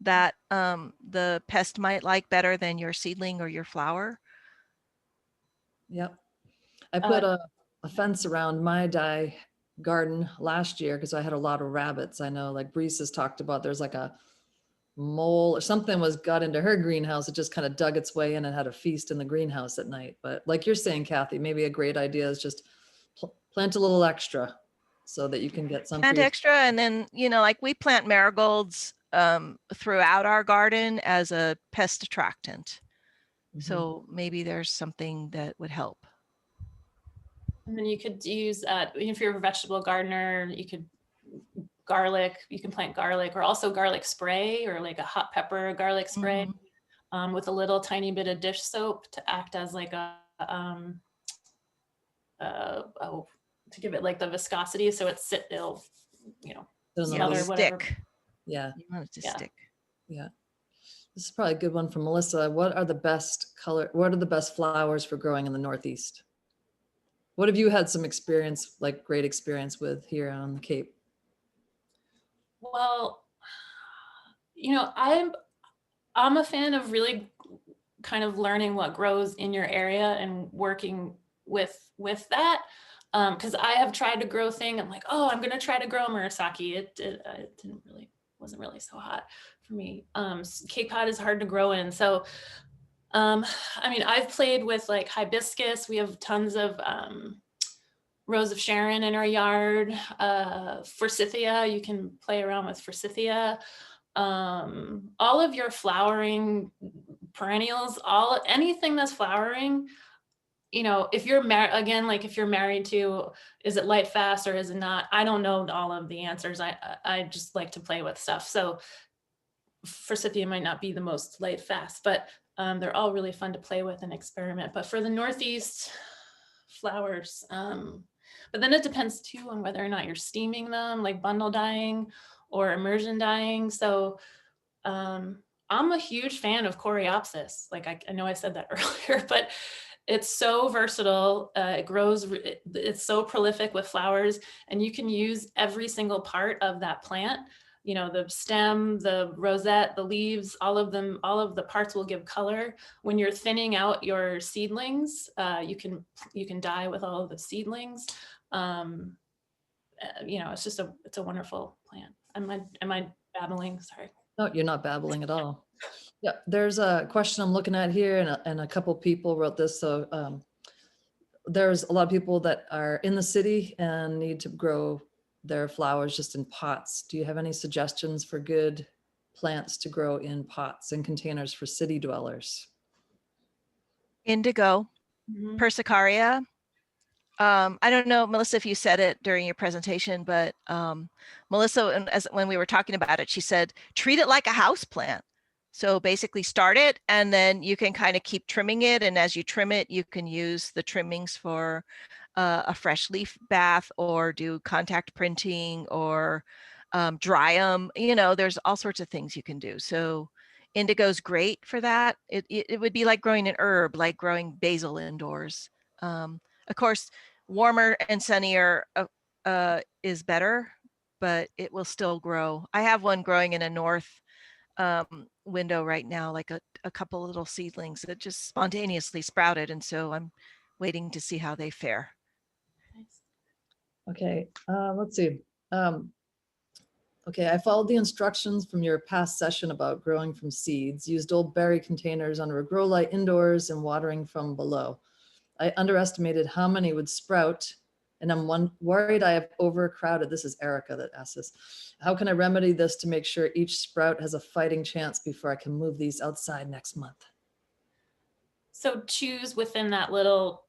that the pest might like better than your seedling or your flower. Yep. I put a fence around my garden last year because I had a lot of rabbits. I know like Brees has talked about, there's like a mole or something got into her greenhouse. It just kind of dug its way in and had a feast in the greenhouse at night. But like you're saying, Kathy, maybe a great idea is just plant a little extra so that you can get some. Plant extra, and then, you know, like we plant marigolds throughout our garden as a pest attractant. So maybe there's something that would help. And then you could use, if you're a vegetable gardener, you could you can plant garlic, or also garlic spray, or like a hot pepper garlic spray with a little tiny bit of dish soap to act as like a, to give it like the viscosity. So it'll, you know, smother whatever. Yeah. You want it to stick. Yeah. This is probably a good one for Melissa. What are the best flowers for growing in the Northeast? What have you had some experience, like great experience with here on the Cape? Well, you know, I'm a fan of really kind of learning what grows in your area and working with that. Because I have tried to grow things. I'm like, oh, I'm going to try to grow Murasaki. It wasn't really so hot for me. Cape Cod is hard to grow in. So, I mean, I've played with like hibiscus. We have tons of Rose of Sharon in our yard. Forsythia, you can play around with Forsythia. All of your flowering perennials, anything that's flowering, you know, if you're if you're married to, is it light fast or is it not? I don't know all of the answers. I just like to play with stuff. So Forsythia might not be the most light fast, but they're all really fun to play with and experiment. But for the Northeast flowers, but then it depends too on whether or not you're steaming them, like bundle dyeing or immersion dyeing. So I'm a huge fan of Coreopsis. Like I know I said that earlier, but it's so versatile. It grows, it's so prolific with flowers, and you can use every single part of that plant. You know, the stem, the rosette, the leaves, all of the parts will give color. When you're thinning out your seedlings, you can dye with all of the seedlings. You know, it's a wonderful plant. Am I babbling? Sorry. No, you're not babbling at all. Yeah, there's a question I'm looking at here, and a couple people wrote this. So there's a lot of people that are in the city and need to grow their flowers just in pots. Do you have any suggestions for good plants to grow in pots and containers for city dwellers? Indigo, Persicaria. I don't know, Melissa, if you said it during your presentation, but Melissa, when we were talking about it, she said, treat it like a house plant. So basically start it, and then you can kind of keep trimming it. And as you trim it, you can use the trimmings for a fresh leaf bath, or do contact printing, or dry them. You know, there's all sorts of things you can do. So indigo's great for that. It would be like growing an herb, like growing basil indoors. Of course, warmer and sunnier is better, but it will still grow. I have one growing in a north window right now, like a couple little seedlings that just spontaneously sprouted, and so I'm waiting to see how they fare. Okay, let's see. Okay, I followed the instructions from your past session about growing from seeds, used old berry containers under a grow light indoors, and watering from below. I underestimated how many would sprout, and I'm worried I have overcrowded. This is Erica that asked this. How can I remedy this to make sure each sprout has a fighting chance before I can move these outside next month? So choose within that little,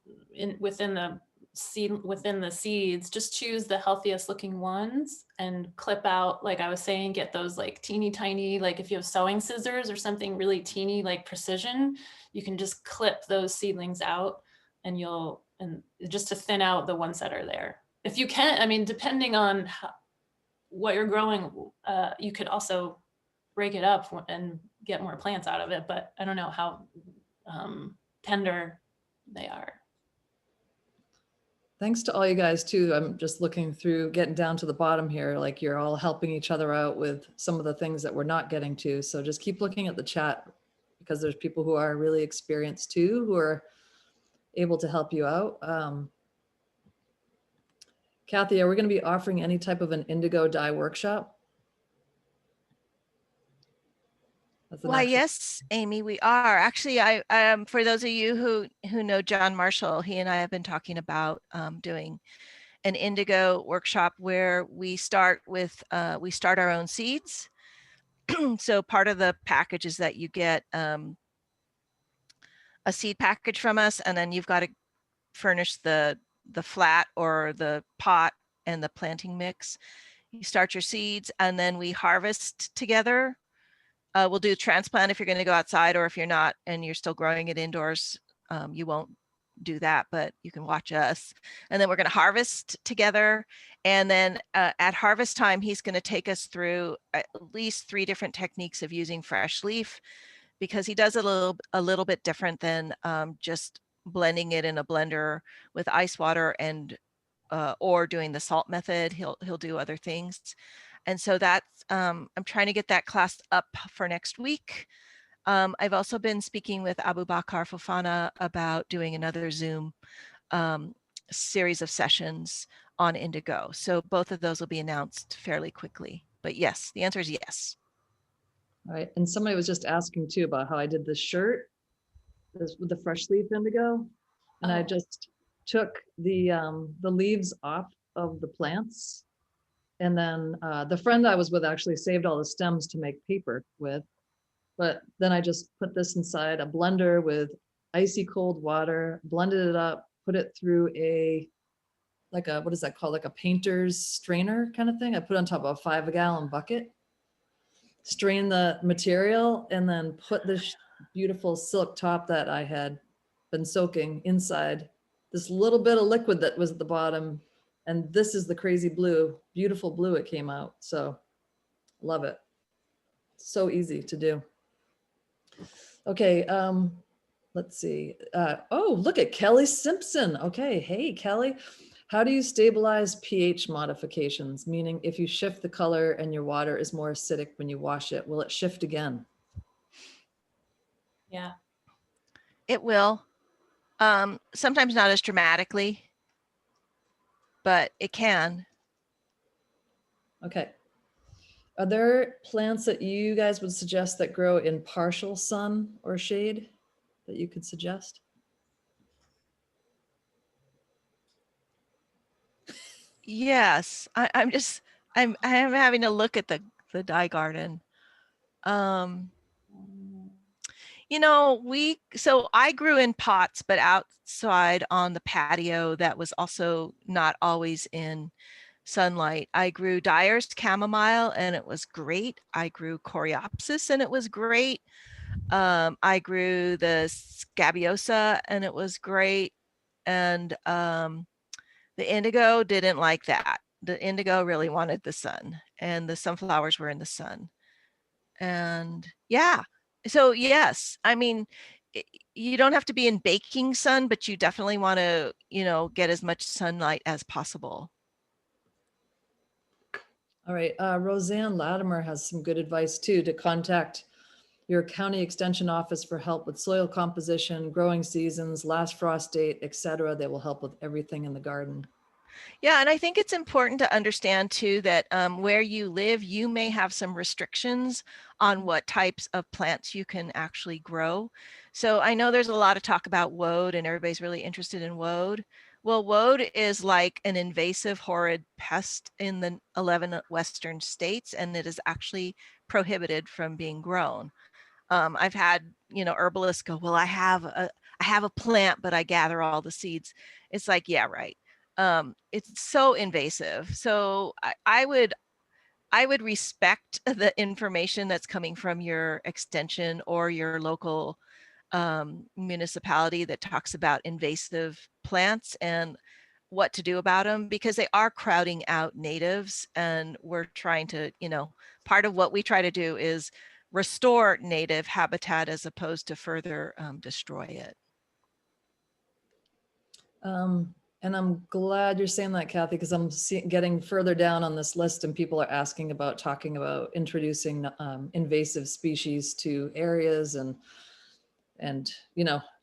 within the seeds, just choose the healthiest looking ones and clip out, like I was saying, get those like teeny tiny, like if you have sewing scissors or something really teeny, like precision, you can just clip those seedlings out, and just to thin out the ones that are there. If you can, I mean, depending on what you're growing, you could also break it up and get more plants out of it, but I don't know how tender they are. Thanks to all you guys too. I'm just looking through, getting down to the bottom here, like you're all helping each other out with some of the things that we're not getting to. So just keep looking at the chat, because there's people who are really experienced too, who are able to help you out. Kathy, are we going to be offering any type of an indigo dye workshop? Why, yes, Amy, we are. Actually, for those of you who know John Marshall, he and I have been talking about doing an indigo workshop where we start our own seeds. So part of the package is that you get a seed package from us, and then you've got to furnish the flat or the pot and the planting mix. You start your seeds, and then we harvest together. We'll do transplant if you're going to go outside, or if you're not and you're still growing it indoors, you won't do that, but you can watch us. And then we're going to harvest together. And then at harvest time, he's going to take us through at least 3 different techniques of using fresh leaf, because he does a little bit different than just blending it in a blender with ice water and or doing the salt method. He'll do other things. And so that's, I'm trying to get that class up for next week. I've also been speaking with Abu Bakar Fofana about doing another Zoom series of sessions on indigo. So both of those will be announced fairly quickly. But yes, the answer is yes. All right. And somebody was just asking too about how I did this shirt with the fresh leaf indigo. And I just took the leaves off of the plants. And then the friend I was with actually saved all the stems to make paper with. But then I just put this inside a blender with icy cold water, blended it up, put it through what is that called? Like a painter's strainer kind of thing. I put it on top of a 5-gallon bucket, strain the material, and then put this beautiful silk top that I had been soaking inside this little bit of liquid that was at the bottom. And this is the crazy blue, beautiful blue it came out. So love it. So easy to do. Okay, let's see. Oh, look at Kelly Simpson. Okay, hey, Kelly. How do you stabilize pH modifications? Meaning if you shift the color and your water is more acidic when you wash it, will it shift again? Yeah. It will. Sometimes not as dramatically, but it can. Okay. Are there plants that you guys would suggest that grow in partial sun or shade that you could suggest? Yes, I'm having a look at the dye garden. You know, so I grew in pots, but outside on the patio that was also not always in sunlight. I grew Dyer's chamomile and it was great. I grew coreopsis and it was great. I grew the scabiosa and it was great. And the indigo didn't like that. The indigo really wanted the sun, and the sunflowers were in the sun. And yeah, so yes, I mean, you don't have to be in baking sun, but you definitely want to, get as much sunlight as possible. All right, Roseanne Latimer has some good advice too, to contact your county extension office for help with soil composition, growing seasons, last frost date, etc. They will help with everything in the garden. Yeah, and I think it's important to understand too that where you live, you may have some restrictions on what types of plants you can actually grow. So I know there's a lot of talk about woad and everybody's really interested in woad. Well, woad is like an invasive horrid pest in the 11 Western states, and it is actually prohibited from being grown. I've had, herbalists go, well, I have a plant, but I gather all the seeds. It's like, yeah, right. It's so invasive. So I would respect the information that's coming from your extension or your local municipality that talks about invasive plants and what to do about them, because they are crowding out natives, and we're trying to, part of what we try to do is restore native habitat as opposed to further destroy it. And I'm glad you're saying that, Kathy, because I'm getting further down on this list and people are talking about introducing invasive species to areas and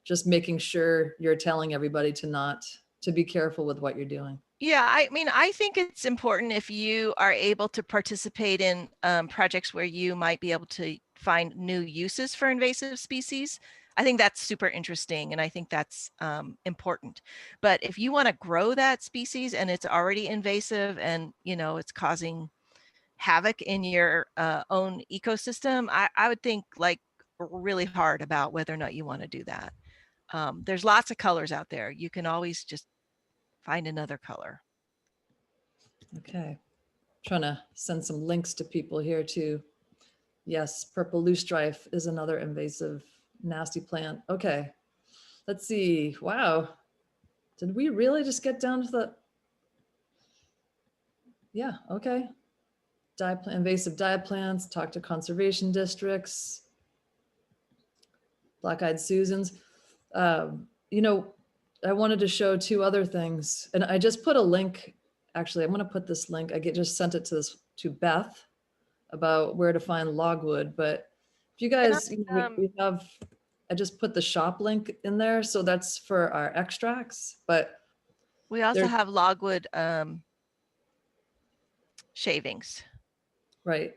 just making sure you're telling everybody to be careful with what you're doing. Yeah, I mean, I think it's important if you are able to participate in projects where you might be able to find new uses for invasive species. I think that's super interesting, and I think that's important. But if you want to grow that species and it's already invasive and it's causing havoc in your own ecosystem, I would think like really hard about whether or not you want to do that. There's lots of colors out there. You can always just find another color. Okay. Trying to send some links to people here too. Yes, purple loosestrife is another invasive, nasty plant. Okay. Let's see. Wow. Did we really just get down to the, yeah, okay. Invasive plants, talk to conservation districts, black-eyed Susans. I wanted to show two other things, and I just put a link. Actually, I'm going to put this link. I just sent it to Beth about where to find logwood. But if you guys, we have, I just put the shop link in there, so that's for our extracts. But we also have logwood shavings. Right.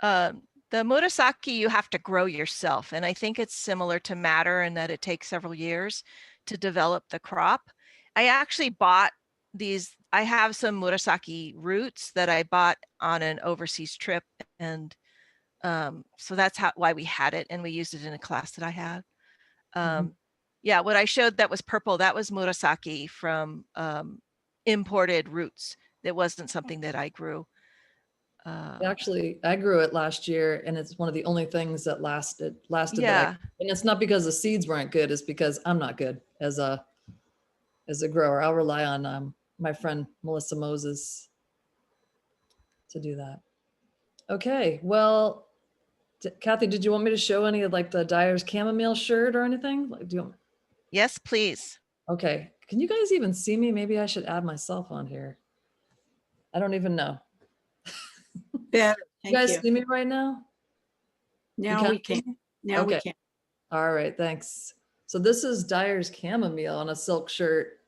The Murasaki you have to grow yourself, and I think it's similar to madder in that it takes several years to develop the crop. I actually bought these. I have some Murasaki roots that I bought on an overseas trip, and so that's why we had it, and we used it in a class that I had. Yeah, what I showed that was purple, that was Murasaki from imported roots. That wasn't something that I grew. Actually, I grew it last year, and it's one of the only things that lasted. Yeah. And it's not because the seeds weren't good, it's because I'm not good as a grower. I'll rely on my friend Melissa Moses to do that. Okay, well, Kathy, did you want me to show any of like the Dyer's chamomile shirt or anything? Yes, please. Okay, can you guys even see me? Maybe I should add myself on here. I don't even know. Better. You guys see me right now? Now we can. Now we can. All right, thanks. So this is Dyer's chamomile on a silk shirt,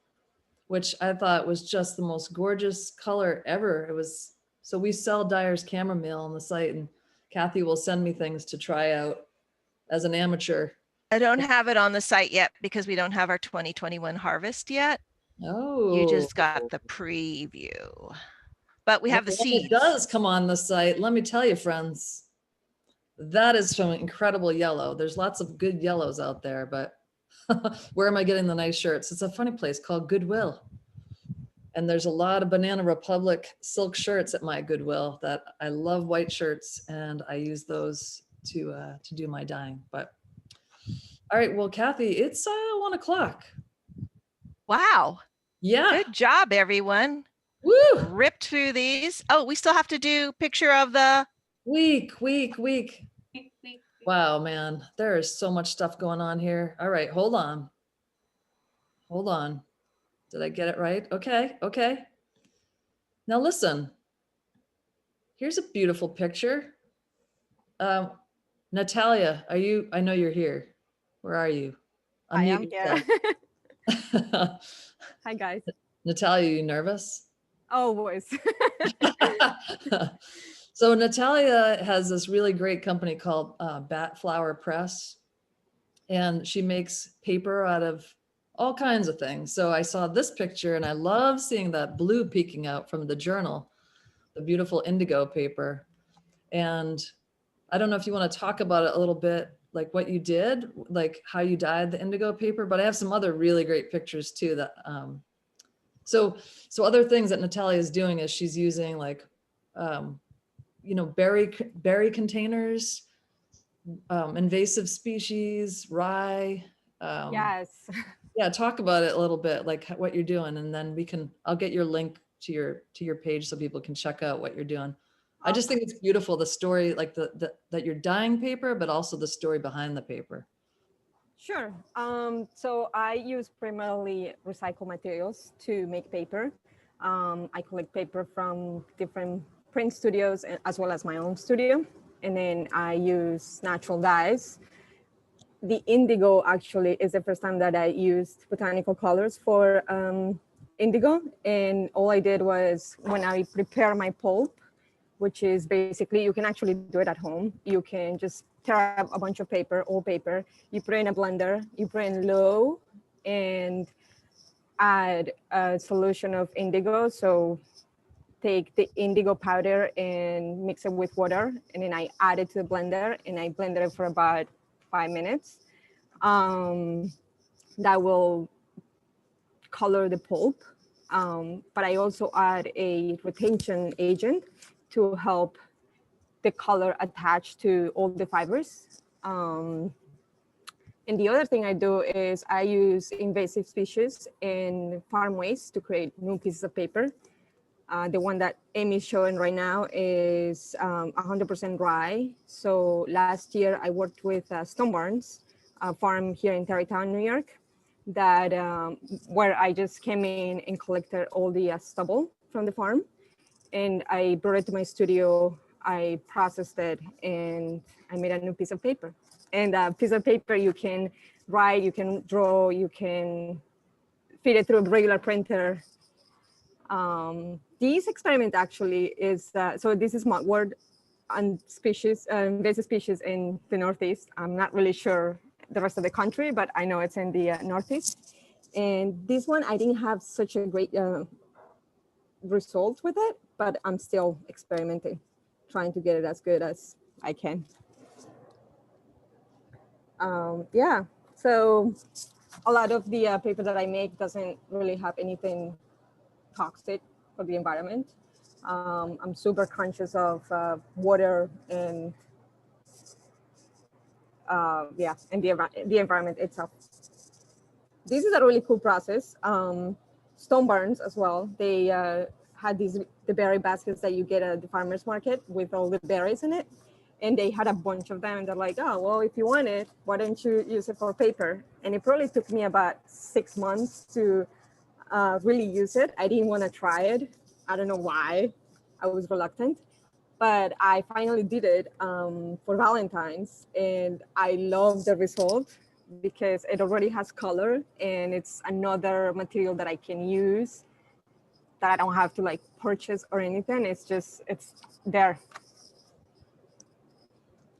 which I thought was just the most gorgeous color ever. So we sell Dyer's chamomile on the site, and Kathy will send me things to try out as an amateur. I don't have it on the site yet because we don't have our 2021 harvest yet. Oh. You just got the preview. But we have the seeds. It does come on the site. Let me tell you, friends, that is some incredible yellow. There's lots of good yellows out there, but where am I getting the nice shirts? It's a funny place called Goodwill. And there's a lot of Banana Republic silk shirts at my Goodwill that I love white shirts, and I use those to do my dyeing. But all right, well, Kathy, it's 1 o'clock. Wow. Yeah. Good job, everyone. Woo! Ripped through these. Oh, we still have to do picture of the week. Wow, man, there is so much stuff going on here. All right, hold on. Did I get it right? Okay. Now listen, here's a beautiful picture. Natalia, I know you're here. Where are you? I am here. Hi, guys. Natalia, you nervous? Always. So Natalia has this really great company called Bat Flower Press, and she makes paper out of all kinds of things. So I saw this picture, and I love seeing that blue peeking out from the journal, the beautiful indigo paper. And I don't know if you want to talk about it a little bit, like what you did, like how you dyed the indigo paper, but I have some other really great pictures too that, so other things that Natalia is doing is she's using like, berry containers, invasive species, rye. Yes. Yeah, talk about it a little bit, like what you're doing, and then I'll get your link to your page so people can check out what you're doing. I just think it's beautiful, the story, like that you're dyeing paper, but also the story behind the paper. Sure. So I use primarily recycled materials to make paper. I collect paper from different print studios as well as my own studio. And then I use natural dyes. The indigo actually is the first time that I used botanical colors for indigo, and all I did was when I prepare my pulp, which is basically, you can actually do it at home. You can just tear up a bunch of paper, old paper, you put it in a blender, you put it in low, and add a solution of indigo. So take the indigo powder and mix it with water, and then I add it to the blender, and I blended it for about 5 minutes. That will color the pulp, but I also add a retention agent to help the color attach to all the fibers. And the other thing I do is I use invasive species and farm waste to create new pieces of paper. The one that Amy's showing right now is 100% rye. So last year I worked with Stone Barns, a farm here in Tarrytown, New York, that where I just came in and collected all the stubble from the farm, and I brought it to my studio. I processed it, and I made a new piece of paper. And a piece of paper you can write, you can draw, you can feed it through a regular printer. This experiment actually is, so this is mugwort and species, invasive species in the Northeast. I'm not really sure the rest of the country, but I know it's in the Northeast. And this one, I didn't have such a great result with it, but I'm still experimenting, trying to get it as good as I can. Yeah, so a lot of the paper that I make doesn't really have anything toxic for the environment. I'm super conscious of water and yeah, and the environment itself. This is a really cool process. Stone Barns as well. They had the berry baskets that you get at the farmer's market with all the berries in it. And they had a bunch of them. And they're like, oh, well, if you want it, why don't you use it for paper? And it probably took me about 6 months to really use it. I didn't want to try it. I don't know why. I was reluctant. But I finally did it for Valentine's. And I love the result because it already has color, and it's another material that I can use that I don't have to like purchase or anything. It's just, it's there.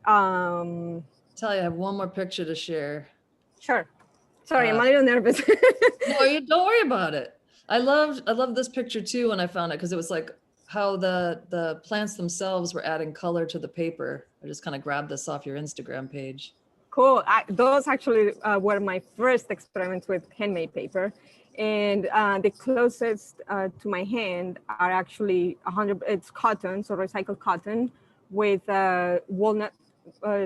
Tell you, I have one more picture to share. Sure. Sorry, I'm a little nervous. No, you don't worry about it. I love this picture too when I found it, because it was like how the plants themselves were adding color to the paper. I just kind of grabbed this off your Instagram page. Cool. Those actually were my first experiments with handmade paper. And the closest to my hand are actually it's cotton, so recycled cotton with walnut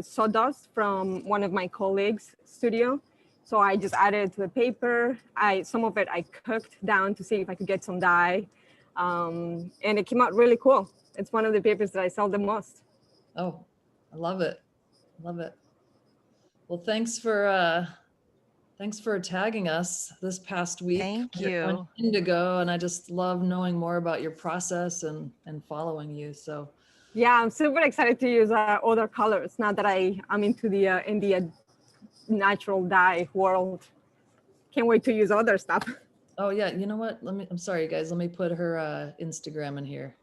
sawdust from one of my colleagues' studio. So I just added it to the paper. Some of it I cooked down to see if I could get some dye. And it came out really cool. It's one of the papers that I sell the most. Oh, I love it. Love it. Well, thanks for tagging us this past week. Thank you. On Indigo, and I just love knowing more about your process and following you. So yeah, I'm super excited to use other colors now that I'm into the natural dye world. Can't wait to use other stuff. Oh yeah, you know what? I'm sorry, guys. Let me put her Instagram in here.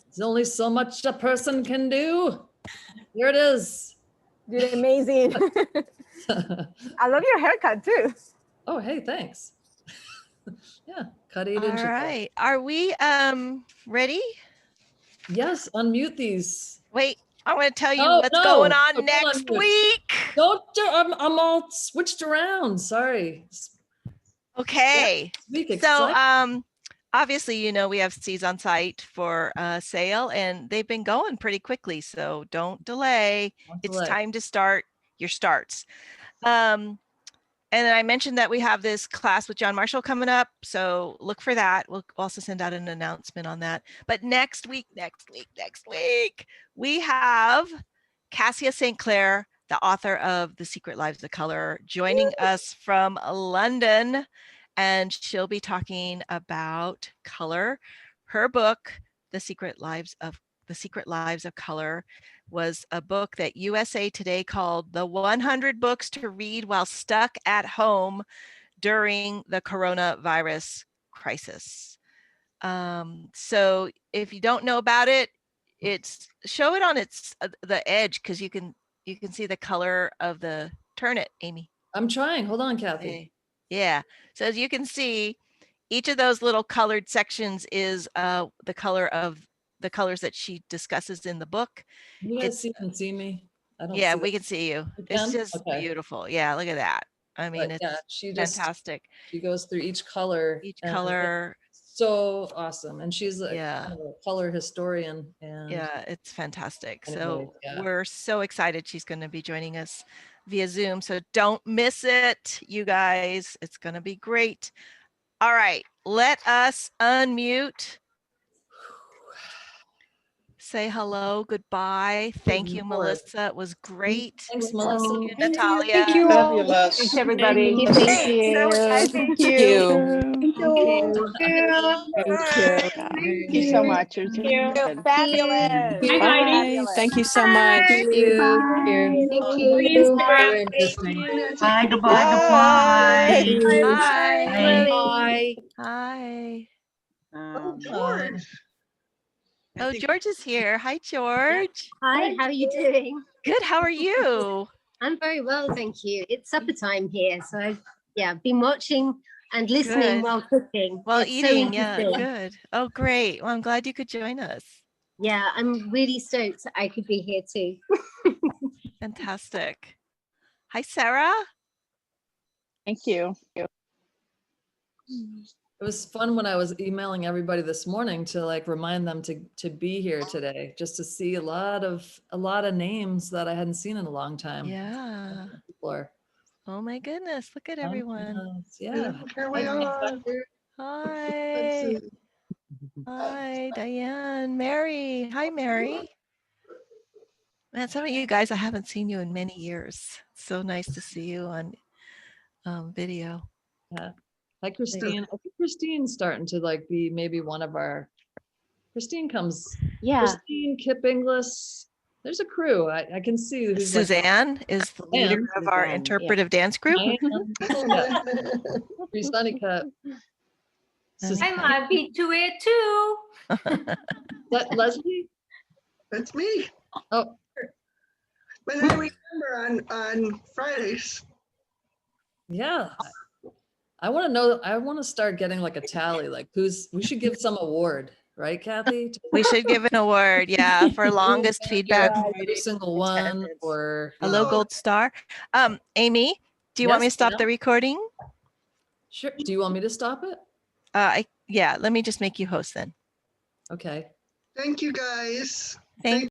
There's only so much a person can do. Here it is. You did amazing. I love your haircut too. Oh, hey, thanks. Yeah, cut 8 All inches. right. Are we ready? Yes, unmute these. Wait, I want to tell you what's going on next week. Don't, I'm all switched around. Sorry. Okay. Yeah, so obviously, you know, we have Seeds on Site for sale, and they've been going pretty quickly. So don't delay. It's time to start your starts. And then I mentioned that we have this class with John Marshall coming up. So look for that. We'll also send out an announcement on that. But next week, we have Cassia Sinclair, the author of The Secret Lives of Color, joining us from London. And she'll be talking about color. Her book, The Secret Lives of Color, was a book that USA Today called the 100 books to read while stuck at home during the coronavirus crisis. So if you don't know about it, show it on the edge, because you can see the color of the, turn it, Amy. I'm trying. Hold on, Kathy. Okay. Yeah. So as you can see, each of those little colored sections is the color of the colors that she discusses in the book. You guys can see me? I don't Yeah, see we it. can see you. You It's can? just Okay. beautiful. Yeah, look at that. I mean, But it's yeah, she just fantastic. she goes through each color. Each and color. it's so awesome. And she's a, Yeah. kind of a color historian. And Yeah, it's fantastic. anyway, So yeah. we're so excited she's going to be joining us via Zoom. So don't miss it, you guys. It's going to be great. All right, let us unmute. Say hello, goodbye. Thank you, Lord. Melissa. It was great. Thanks, Melissa. Thank you, Natalia. Thank you all. Fabulous. Thanks, everybody. Thank you. Thank you. Thank you so much. It was good. Fabulous. Bye. Thank you so much. Thank you. Thank you. Very interesting. Bye, goodbye, Hi. Bye. Hi. George. Oh, George is here. Hi, George. Hi, how are you doing? Good. How are you? I'm very well, thank you. It's supper time here, so I've been watching and listening Good. while cooking. While It's so eating, yeah, interesting. good. Oh, great. Well, I'm glad you could join us. Yeah, I'm really stoked I could be here too. Fantastic. Hi, Sarah. Thank you. It was fun when I was emailing everybody this morning to like remind them to be here today, just to see a lot of names that I hadn't seen in a long time. Yeah. People are, Oh my goodness. Look at everyone. yeah. Here we are. Hi. Hi, Diane. Mary. Hi, Mary. Man, some of you guys, I haven't seen you in many years. So nice to see you on video. Yeah. Hi, Christine. I think Christine's starting to like be maybe one of our. Christine comes. Yeah. Christine, Kip Inglis. There's a crew. I can see who's like, Suzanne is the leader of our Suzanne, yeah. interpretive dance group. Free Sunny Cup. I might be to it too. That Leslie? That's me. Oh, But I remember on Fridays. yeah. I want to know. I want to start getting like a tally. Like we should give some award, right, Kathy? We should give an award, yeah, for longest feedback. Every single one, or Hello, Gold Star. Amy, do you want me to stop the recording? Sure. Do you want me to stop it? Yeah, let me just make you host then. Okay. Thank you, guys. Thank